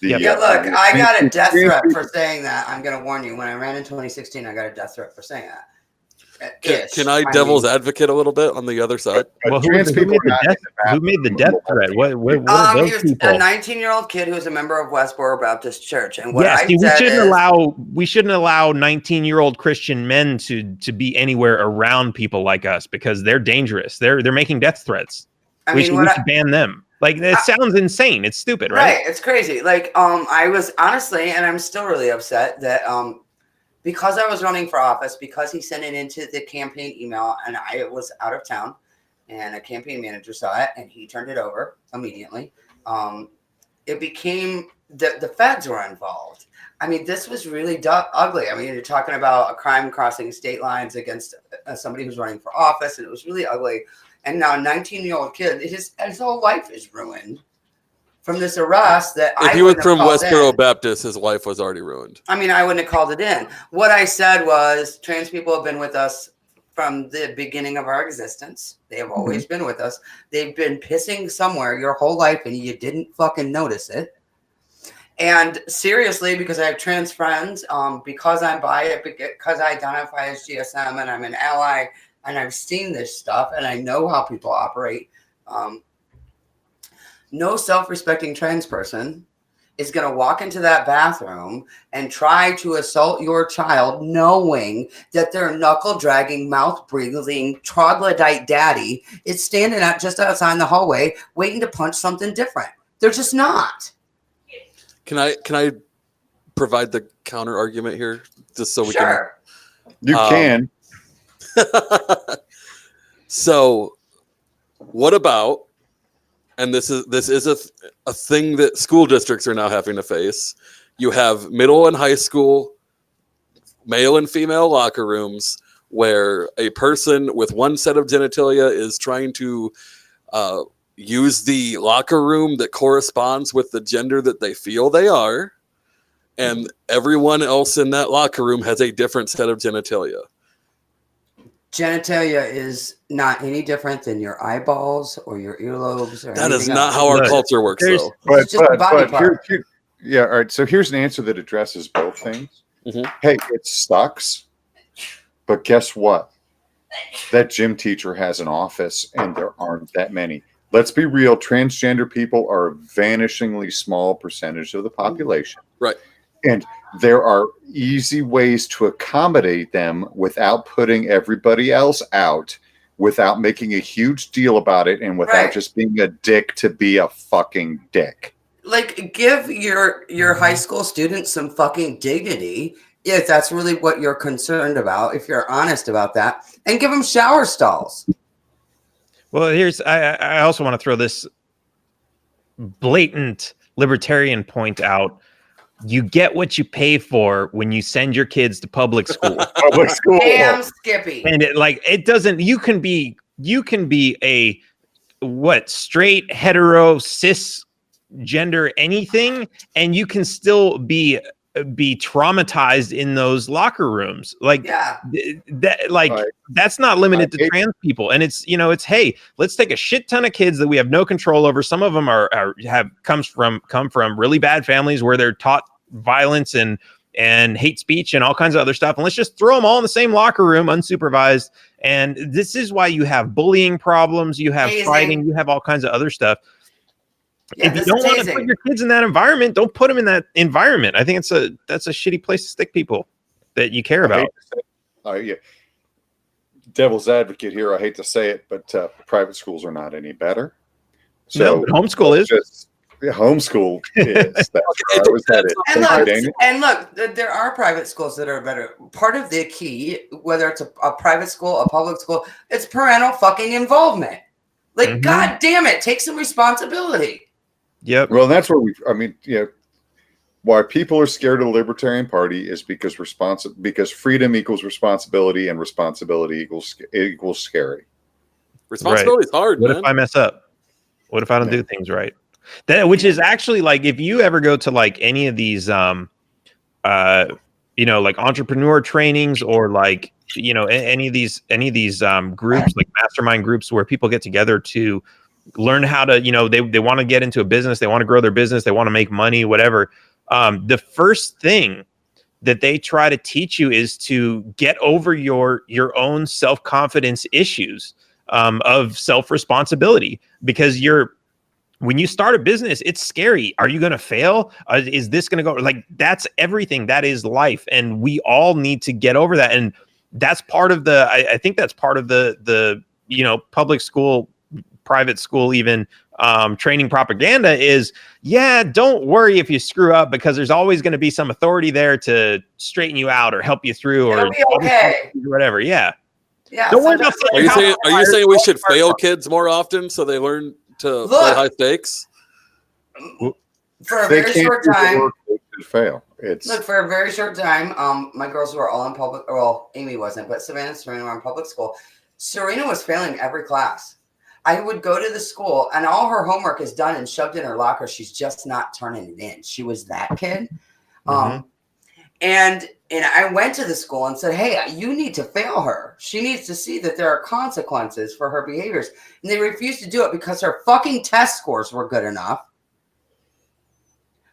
Look, I got a death threat for saying that. I'm going to warn you. When I ran in 2016, I got a death threat for saying that. Can I devil's advocate a little bit on the other side? Well, who made the death threat? What are those he was people? A 19-year-old kid who was a member of Westboro Baptist Church. And we shouldn't allow 19-year-old Christian men to be anywhere around people like us, because they're dangerous. They're making death threats. We should ban them. Like, it sounds insane. It's stupid, right? Right. It's crazy. Like, I was honestly, and I'm still really upset that because I was running for office, because he sent it into the campaign email and I was out of town, and a campaign manager saw it and he turned it over immediately. It became the feds were involved. I mean, this was really ugly. I mean, you're talking about a crime crossing state lines against somebody who's running for office, and it was really ugly. And now a 19-year-old kid, his whole life is ruined from this arrest that if he was from Westboro Baptist, his life was already ruined. I mean, I wouldn't have called it in. What I said was, trans people have been with us from the beginning of our existence. They have always been with us. They've been pissing somewhere your whole life and you didn't fucking notice it. And seriously, because I have trans friends, because I'm bi, because I identify as GSM and I'm an ally, and I've seen this stuff and I know how people operate. No self-respecting trans person is going to walk into that bathroom and try to assault your child knowing that their knuckle-dragging, mouth-breathing troglodyte daddy is standing out just outside the hallway waiting to punch something different. They're just not. Can I provide the counter argument here, just so we Sure. You can. So, what about? And this is a thing that school districts are now having to face. You have middle and high school male and female locker rooms where a person with one set of genitalia is trying to use the locker room that corresponds with the gender that they feel they are, and everyone else in that locker room has a different set of genitalia. Genitalia is not any different than your eyeballs or your earlobes or That is anything not else. how our Look, culture works, though. It's just a body part. Yeah, all right. So here's an answer that addresses both things. Mhm. Hey, it sucks, but guess what? That gym teacher has an office, and there aren't that many. Let's be real. Transgender people are a vanishingly small percentage of the population. Right. And there are easy ways to accommodate them without putting everybody else out, without making a huge deal about it, and without just being a dick to be a fucking dick. Like, give your high school students some fucking dignity if that's really what you're concerned about, if you're honest about that, and give them shower stalls. Well, I also want to throw this blatant libertarian point out. You get what you pay for when you send your kids to public school. Public school. Damn, Skippy. And it doesn't, you can be a straight, hetero, cis gender, anything, and you can still be traumatized in those locker rooms. That's not limited to trans people. And it's, hey, let's take a shit ton of kids that we have no control over. Some of them come from really bad families where they're taught violence and hate speech and all kinds of other stuff. And let's just throw them all in the same locker room, unsupervised. And this is why you have bullying problems. You have fighting. You have all kinds of other stuff. Yeah, if you don't want to put your kids in that environment, don't put them in that environment. I think that's a shitty place to stick people that you care about. Yeah. Devil's advocate here. I hate to say it, but private schools are not any better. So no, but homeschool is. Homeschool is. And look, there are private schools that are better. Part of the key, whether it's a private school, a public school, it's parental fucking involvement. Like, God damn it, take some responsibility. Yep. Well, that's where why people are scared of the Libertarian Party is because freedom equals responsibility, and responsibility equals scary. Responsibility is hard. What if I mess up? What if I don't do things right? Which is actually, like, if you ever go to like any of these like entrepreneur trainings, or like any of these groups, like mastermind groups, where people get together to learn how to, they want to get into a business, they want to grow their business, they want to make money, whatever. The first thing that they try to teach you is to get over your own self-confidence issues, of self-responsibility, because when you start a business, it's scary. Are you going to fail? Is this going to go? Like, that's everything. That is life. And we all need to get over that. And that's part of I think that's part of the public school, private school, even training propaganda is, don't worry if you screw up, because there's always going to be some authority there to straighten you out or help you through. It'll be okay. Or whatever. Yeah. Don't worry about Are you saying we should fail kids more often so they learn to play high stakes? For a very short time. Fail. For a very short time, my girls were all in public. Well, Amy wasn't, but Savannah and Serena were in public school. Serena was failing every class. I would go to the school and all her homework is done and shoved in her locker. She's just not turning it in. She was that kid. And I went to the school and said, hey, you need to fail her. She needs to see that there are consequences for her behaviors. And they refused to do it because her fucking test scores were good enough.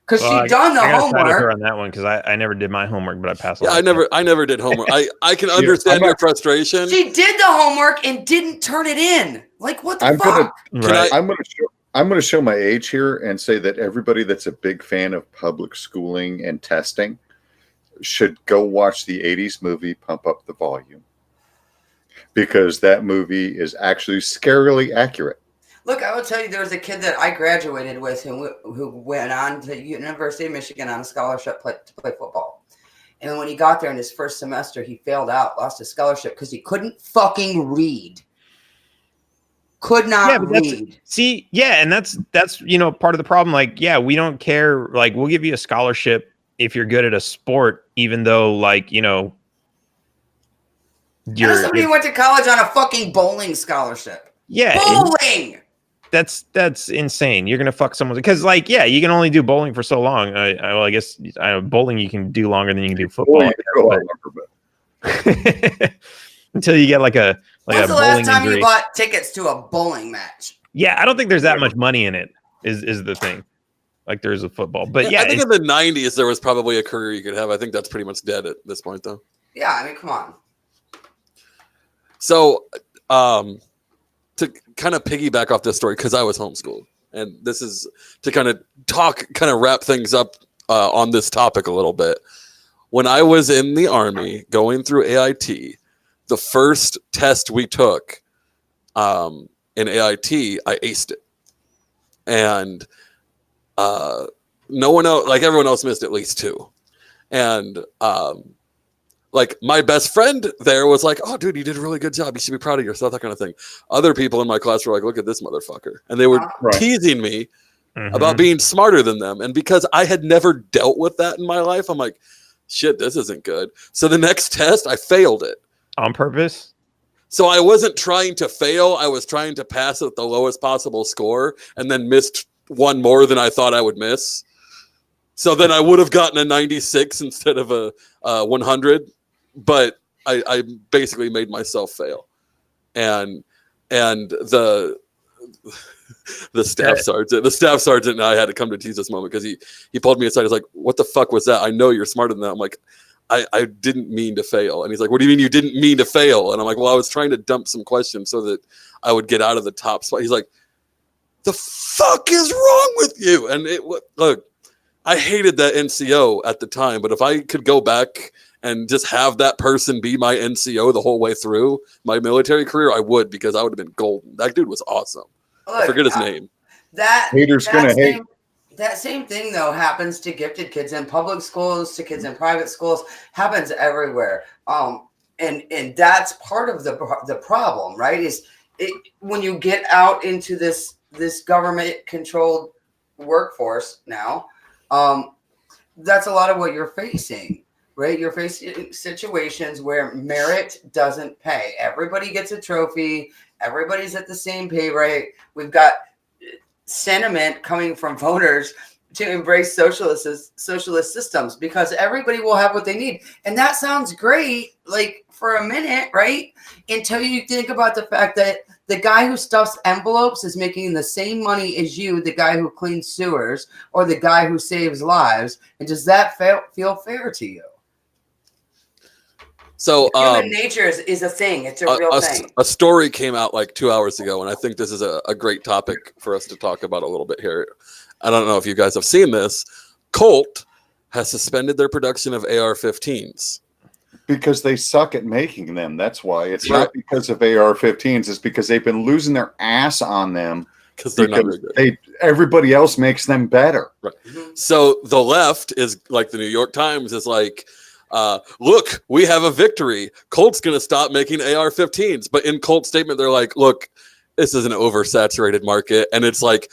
Because Well, she done the I gotta side with her homework. on that one because I never did my homework, but I passed. Yeah, I never did homework. I can Yeah, understand your frustration. She did the homework and didn't turn it in. Like, what the fuck? Right. I'm gonna show my age here and say that everybody that's a big fan of public schooling and testing should go watch the 80s movie Pump Up the Volume, because that movie is actually scarily accurate. Look, I will tell you, there was a kid that I graduated with who went on to University of Michigan on a scholarship to play football. And when he got there in his first semester, he failed out, lost his scholarship because he couldn't fucking read. Could not read. And that's part of the problem. Like, yeah, we don't care. Like, we'll give you a scholarship if you're good at a sport, even though, like, somebody went to college on a fucking bowling scholarship. Yeah, bowling. That's insane. You're gonna fuck someone because, like, yeah, you can only do bowling for so long. I guess bowling you can do longer than you can do football. Until you get like a When's the bowling last time injury. you bought tickets to a bowling match? Yeah, I don't think there's that much money in it. Is the thing. Like there's a football, but yeah, I think in the '90s there was probably a career you could have. I think that's pretty much dead at this point, though. Yeah, I mean, come on. So, to kind of piggyback off this story, because I was homeschooled, and this is to kind of wrap things up on this topic a little bit. When I was in the Army going through AIT, the first test we took in AIT, I aced it. And no one else, like everyone else missed at least two. And like my best friend there was like, "Oh, dude, you did a really good job. You should be proud of yourself," that kind of thing. Other people in my class were like, "Look at this motherfucker." And they were teasing me about being smarter than them. And because I had never dealt with that in my life, I'm like, shit, this isn't good. So the next test, I failed it. On purpose? So I wasn't trying to fail. I was trying to pass at the lowest possible score and then missed one more than I thought I would miss. So then I would have gotten a 96 instead of a 100. But I basically made myself fail. And the staff sergeant and I had to come to Jesus moment because he pulled me aside. He's like, "What the fuck was that? I know you're smarter than that." I'm like, I didn't mean to fail. And he's like, "What do you mean you didn't mean to fail?" And I'm like, "Well, I was trying to dump some questions so that I would get out of the top spot." He's like, "The fuck is wrong with you?" And look, I hated that NCO at the time, but if I could go back and just have that person be my NCO the whole way through my military career, I would, because I would have been golden. That dude was awesome. Look, I forget his name. That same thing though happens to gifted kids in public schools, to kids in private schools, happens everywhere. And that's part of the problem, right? Is when you get out into this government controlled workforce now, that's a lot of what you're facing. Right, you're facing situations where merit doesn't pay. Everybody gets a trophy. Everybody's at the same pay rate. We've got sentiment coming from voters to embrace socialist systems because everybody will have what they need, and that sounds great, like for a minute, right? Until you think about the fact that the guy who stuffs envelopes is making the same money as you, the guy who cleans sewers, or the guy who saves lives, and does that feel fair to you? So human nature is a thing. It's a real thing. A story came out like 2 hours ago, and I think this is a great topic for us to talk about a little bit here. I don't know if you guys have seen this. Colt has suspended their production of AR-15s. Because they suck at making them. That's why. It's not because of AR-15s. It's because they've been losing their ass on them. Because they're not very good. Everybody else makes them better. Right. So the left is like the New York Times is like, look, we have a victory. Colt's going to stop making AR-15s. But in Colt's statement, they're like, look, this is an oversaturated market. And it's like,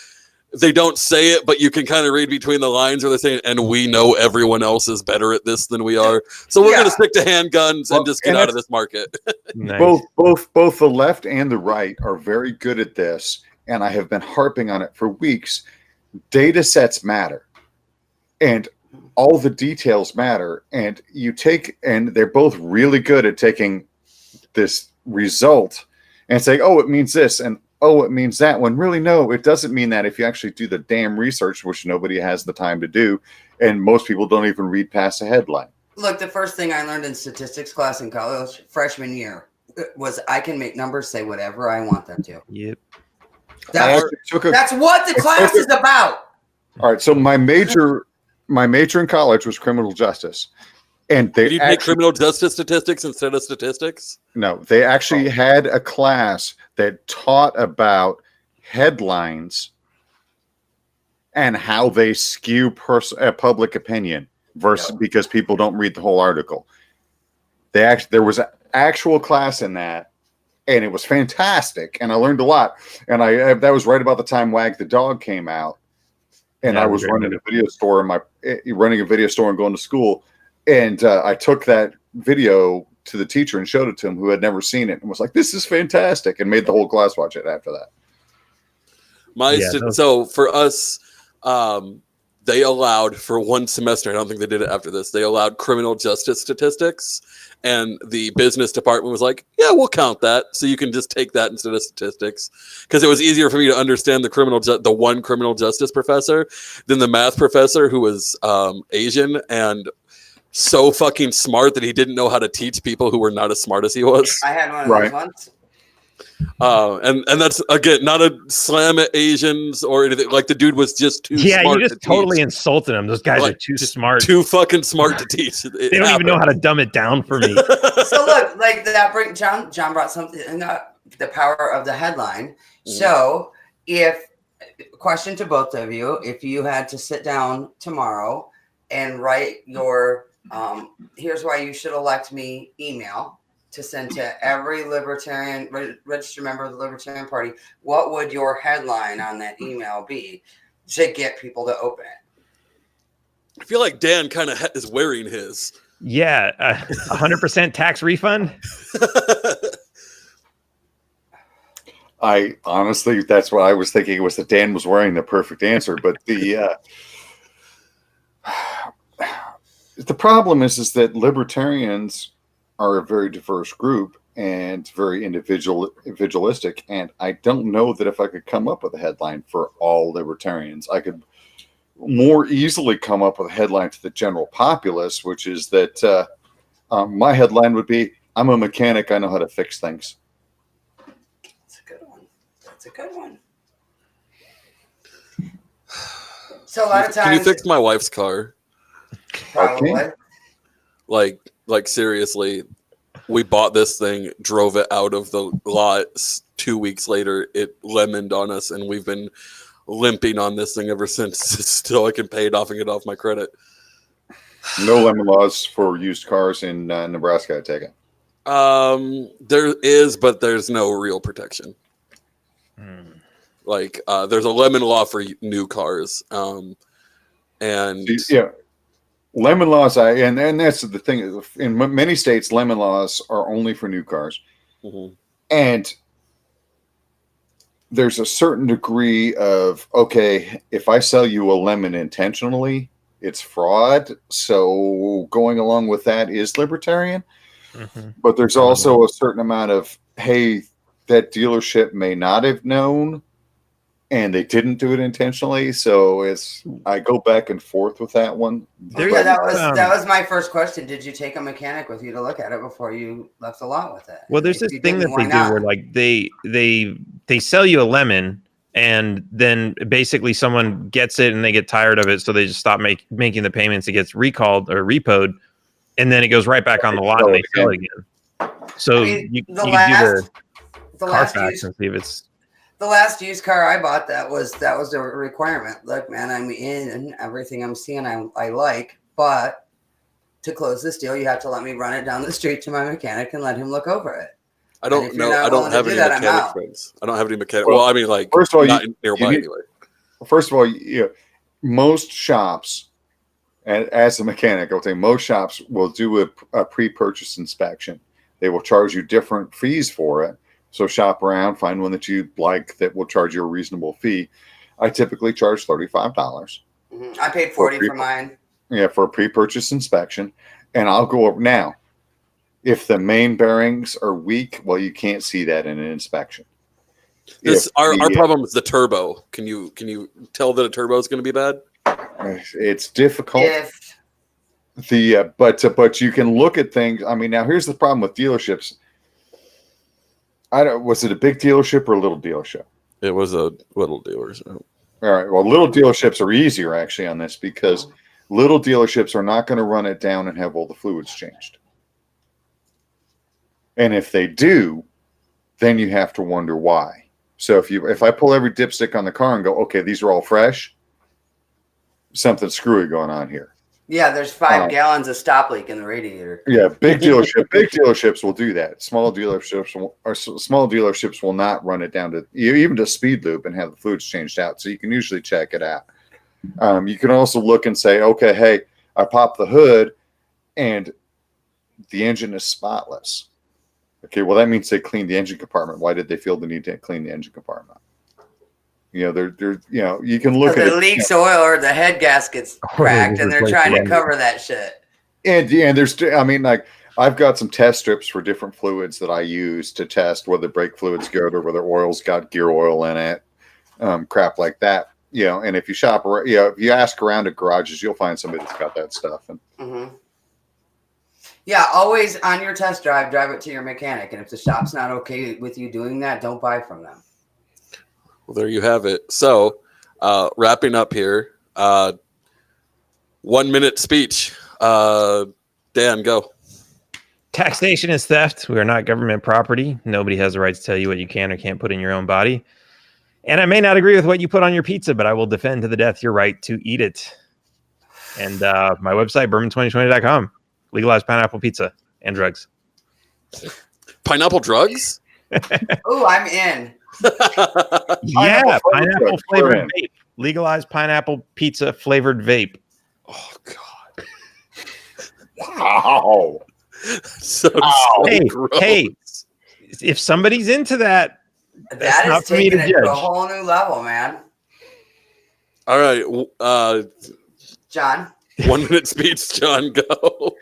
they don't say it, but you can kind of read between the lines where they're saying, and we know everyone else is better at this than we are. So we're going to stick to handguns and just get out of this market. Nice. Both the left and the right are very good at this. And I have been harping on it for weeks. Data sets matter. And all the details matter, and they're both really good at taking this result and saying, "Oh, it means this," and oh, it means that one. Really, no, it doesn't mean that if you actually do the damn research, which nobody has the time to do, and most people don't even read past a headline. Look, the first thing I learned in statistics class in college, freshman year, was I can make numbers say whatever I want them to. Yep. That's what the class is about. All right, so my major in college was criminal justice. And did you take criminal justice statistics instead of statistics? No, they actually had a class that taught about headlines and how they skew public opinion versus because people don't read the whole article. There was an actual class in that, and it was fantastic, and I learned a lot. And that was right about the time Wag the Dog came out, and I was running a video store and going to school. And I took that video to the teacher and showed it to him, who had never seen it, and was like, "This is fantastic," and made the whole class watch it after that. So for us, they allowed for one semester. I don't think they did it after this. They allowed criminal justice statistics, and the business department was like, "Yeah, we'll count that." So you can just take that instead of statistics, because it was easier for me to understand the one criminal justice professor than the math professor who was Asian and so fucking smart that he didn't know how to teach people who were not as smart as he was. I had one of those ones. And that's, again, not a slam at Asians or anything. Like, the dude was just too smart. Yeah, you just totally insulted him. Those guys are too smart. Too fucking smart to teach. They don't even know how to dumb it down for me. So look, like that John brought something in the power of the headline. So question to both of you, if you had to sit down tomorrow and write your here's why you should elect me email to send to every libertarian registered member of the Libertarian Party, what would your headline on that email be to get people to open it? I feel like Dan kind of is wearing his. Yeah, 100% tax refund. I honestly, that's what I was thinking. It was that Dan was wearing the perfect answer, but the problem is that libertarians are a very diverse group and very individualistic. And I don't know that if I could come up with a headline for all libertarians, I could more easily come up with a headline to the general populace, which is that my headline would be, "I'm a mechanic. I know how to fix things." That's a good one. That's a good one. So a lot of times, can you fix my wife's car? Probably. Okay. Like seriously, we bought this thing, drove it out of the lot. 2 weeks later, it lemoned on us, and we've been limping on this thing ever since. Still, I can pay it off and get off my credit. No lemon laws for used cars in Nebraska, I take it. There is, but there's no real protection. Like, there's a lemon law for new cars. And yeah, lemon laws. And that's the thing. In many states, lemon laws are only for new cars, and there's a certain degree of, okay, if I sell you a lemon intentionally, it's fraud. So going along with that is libertarian. But there's also a certain amount of, hey, that dealership may not have known and they didn't do it intentionally. So I go back and forth with that one. Yeah, that was my first question. Did you take a mechanic with you to look at it before you left the lot with it? Well, there's this thing that they do where like they sell you a lemon, and then basically someone gets it and they get tired of it, so they just stop making the payments. It gets recalled or repoed, and then it goes right back on the lot and they sell it again. So you can do the Carfax and see if it's. The last used car I bought, that was the requirement. Look, man, I'm in everything I'm seeing I like, but to close this deal, you have to let me run it down the street to my mechanic and let him look over it. I don't know. I don't have any mechanic friends. I don't have any mechanic. Well, I mean, like, first of all, not nearby anyway. First of all, most shops, and as a mechanic, I'll say most shops will do a pre-purchase inspection. They will charge you different fees for it. So shop around, find one that you like that will charge you a reasonable fee. I typically charge $35. I paid $40 for mine. Yeah, for a pre-purchase inspection. And I'll go over now. If the main bearings are weak, well, you can't see that in an inspection. Our problem is the turbo. Can you tell that a turbo is going to be bad? It's difficult. But you can look at things. I mean, now here's the problem with dealerships. Was it a big dealership or a little dealership? It was a little dealership. All right. Well, little dealerships are easier actually on this because little dealerships are not going to run it down and have all the fluids changed. And if they do, then you have to wonder why. So if I pull every dipstick on the car and go, okay, these are all fresh, something screwy going on here. Yeah, there's 5 gallons of stop leak in the radiator. Yeah, big dealerships will do that. Small dealerships will not run it down to even to speed loop and have the fluids changed out. So you can usually check it out. You can also look and say, okay, hey, I popped the hood and the engine is spotless. Okay, well that means they cleaned the engine compartment. Why did they feel the need to clean the engine compartment? You know, they're you can look at it leaks oil or the head gasket's cracked and they're trying to cover that shit. And there's, I mean, like I've got some test strips for different fluids that I use to test whether brake fluid's good or whether oil's got gear oil in it, crap like that. You know, and if you shop around, if you ask around at garages, you'll find somebody that's got that stuff. And yeah, always on your test drive it to your mechanic, and if the shop's not okay with you doing that, don't buy from them. Well, there you have it. So, wrapping up here, 1 minute speech. Dan, go. Taxation is theft. We are not government property. Nobody has the right to tell you what you can or can't put in your own body. And I may not agree with what you put on your pizza, but I will defend to the death your right to eat it. And my website, Behrman2020.com. Legalize pineapple pizza and drugs. Pineapple drugs? Oh, I'm in. Yeah, pineapple flavored vape. Legalized pineapple pizza flavored vape. Oh God! Wow. So hey, if somebody's into that, that is taking it to a whole new level, man. All right, John. 1 minute speech, John. Go.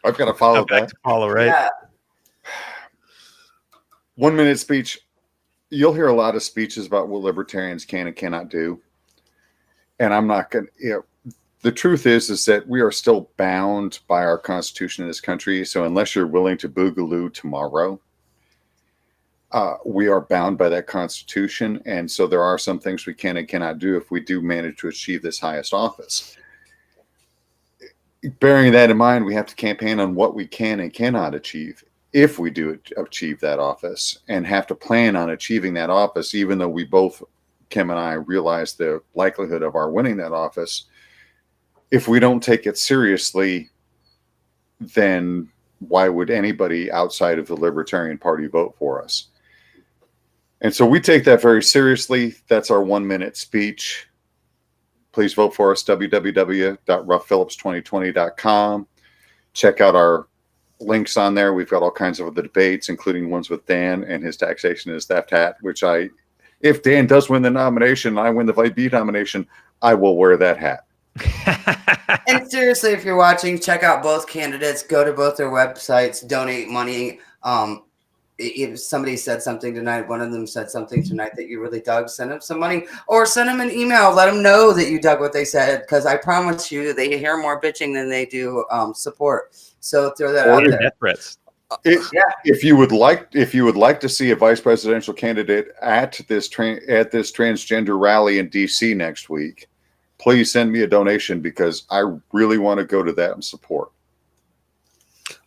I've got to follow that. Follow, right? Yeah. 1 minute speech. You'll hear a lot of speeches about what libertarians can and cannot do. And I'm not going to, the truth is that we are still bound by our Constitution in this country. So unless you're willing to boogaloo tomorrow, we are bound by that Constitution. And so there are some things we can and cannot do if we do manage to achieve this highest office. Bearing that in mind, we have to campaign on what we can and cannot achieve if we do achieve that office, and have to plan on achieving that office, even though we both, Kim and I, realize the likelihood of our winning that office. If we don't take it seriously, then why would anybody outside of the Libertarian Party vote for us? And so we take that very seriously. That's our 1 minute speech. Please vote for us, www.roughphillips2020.com. Check out our links on there. We've got all kinds of other debates, including ones with Dan and his taxation is theft hat, which if Dan does win the nomination, I win the VP nomination, I will wear that hat. And seriously, if you're watching, check out both candidates. Go to both their websites, donate money. If somebody said something tonight, one of them said something tonight that you really dug, send them some money or send them an email. Let them know that you dug what they said, because I promise you they hear more bitching than they do support. So throw that out there. Death threats. If you would like to see a vice presidential candidate at this transgender rally in DC next week, please send me a donation, because I really want to go to that and support.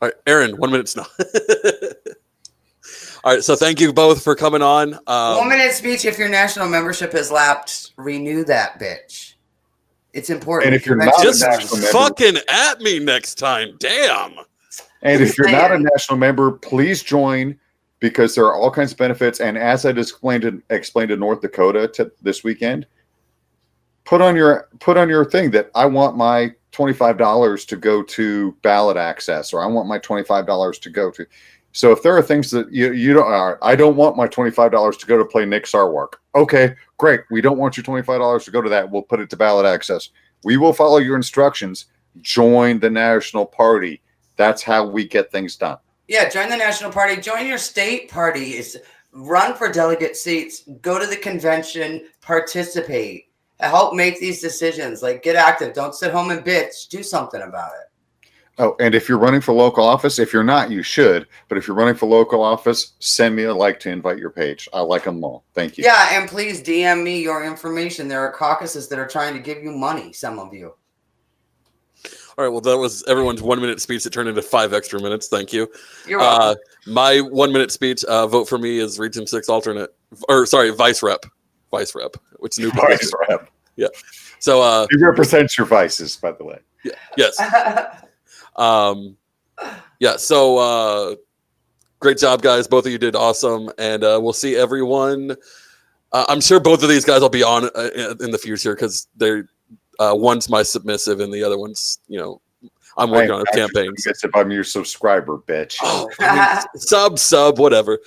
All right, Aaron, 1 minute's not. All right, so thank you both for coming on. 1 minute speech. If your national membership has lapsed, renew that bitch. It's important. And if you're not just a national member, fucking at me next time, damn. And if you're not a national member, please join, because there are all kinds of benefits. And as I explained to North Dakota this weekend, put on your thing that I want my $25 to go to ballot access, or I want my $25 to go to. So if there are things that you don't, I don't want my $25 to go to play Nick Sarwark. Okay, great. We don't want your $25 to go to that. We'll put it to ballot access. We will follow your instructions. Join the National Party. That's how we get things done. Yeah, join the National Party. Join your state party. run for delegate seats, go to the convention, participate, help make these decisions. Like, get active. Don't sit home and bitch. Do something about it. Oh, and if you're running for local office, if you're not, you should. But if you're running for local office, send me a like to invite your page. I like them all. Thank you. Yeah, and please DM me your information. There are caucuses that are trying to give you money, some of you. All right, well, that was everyone's 1 minute speech that turned into 5 extra minutes. Thank you. You're welcome. My 1 minute speech, vote for me as Region 6 alternate, or sorry, vice rep. Vice rep. Which new Vice rep. Yeah. So he represents your vices, by the way. Yeah, yes. Yeah, so great job, guys. Both of you did awesome. And we'll see everyone. I'm sure both of these guys will be on in the future because they're one's my submissive and the other one's, I'm working on a campaign. If I'm your subscriber, bitch. Oh, I mean, sub, whatever.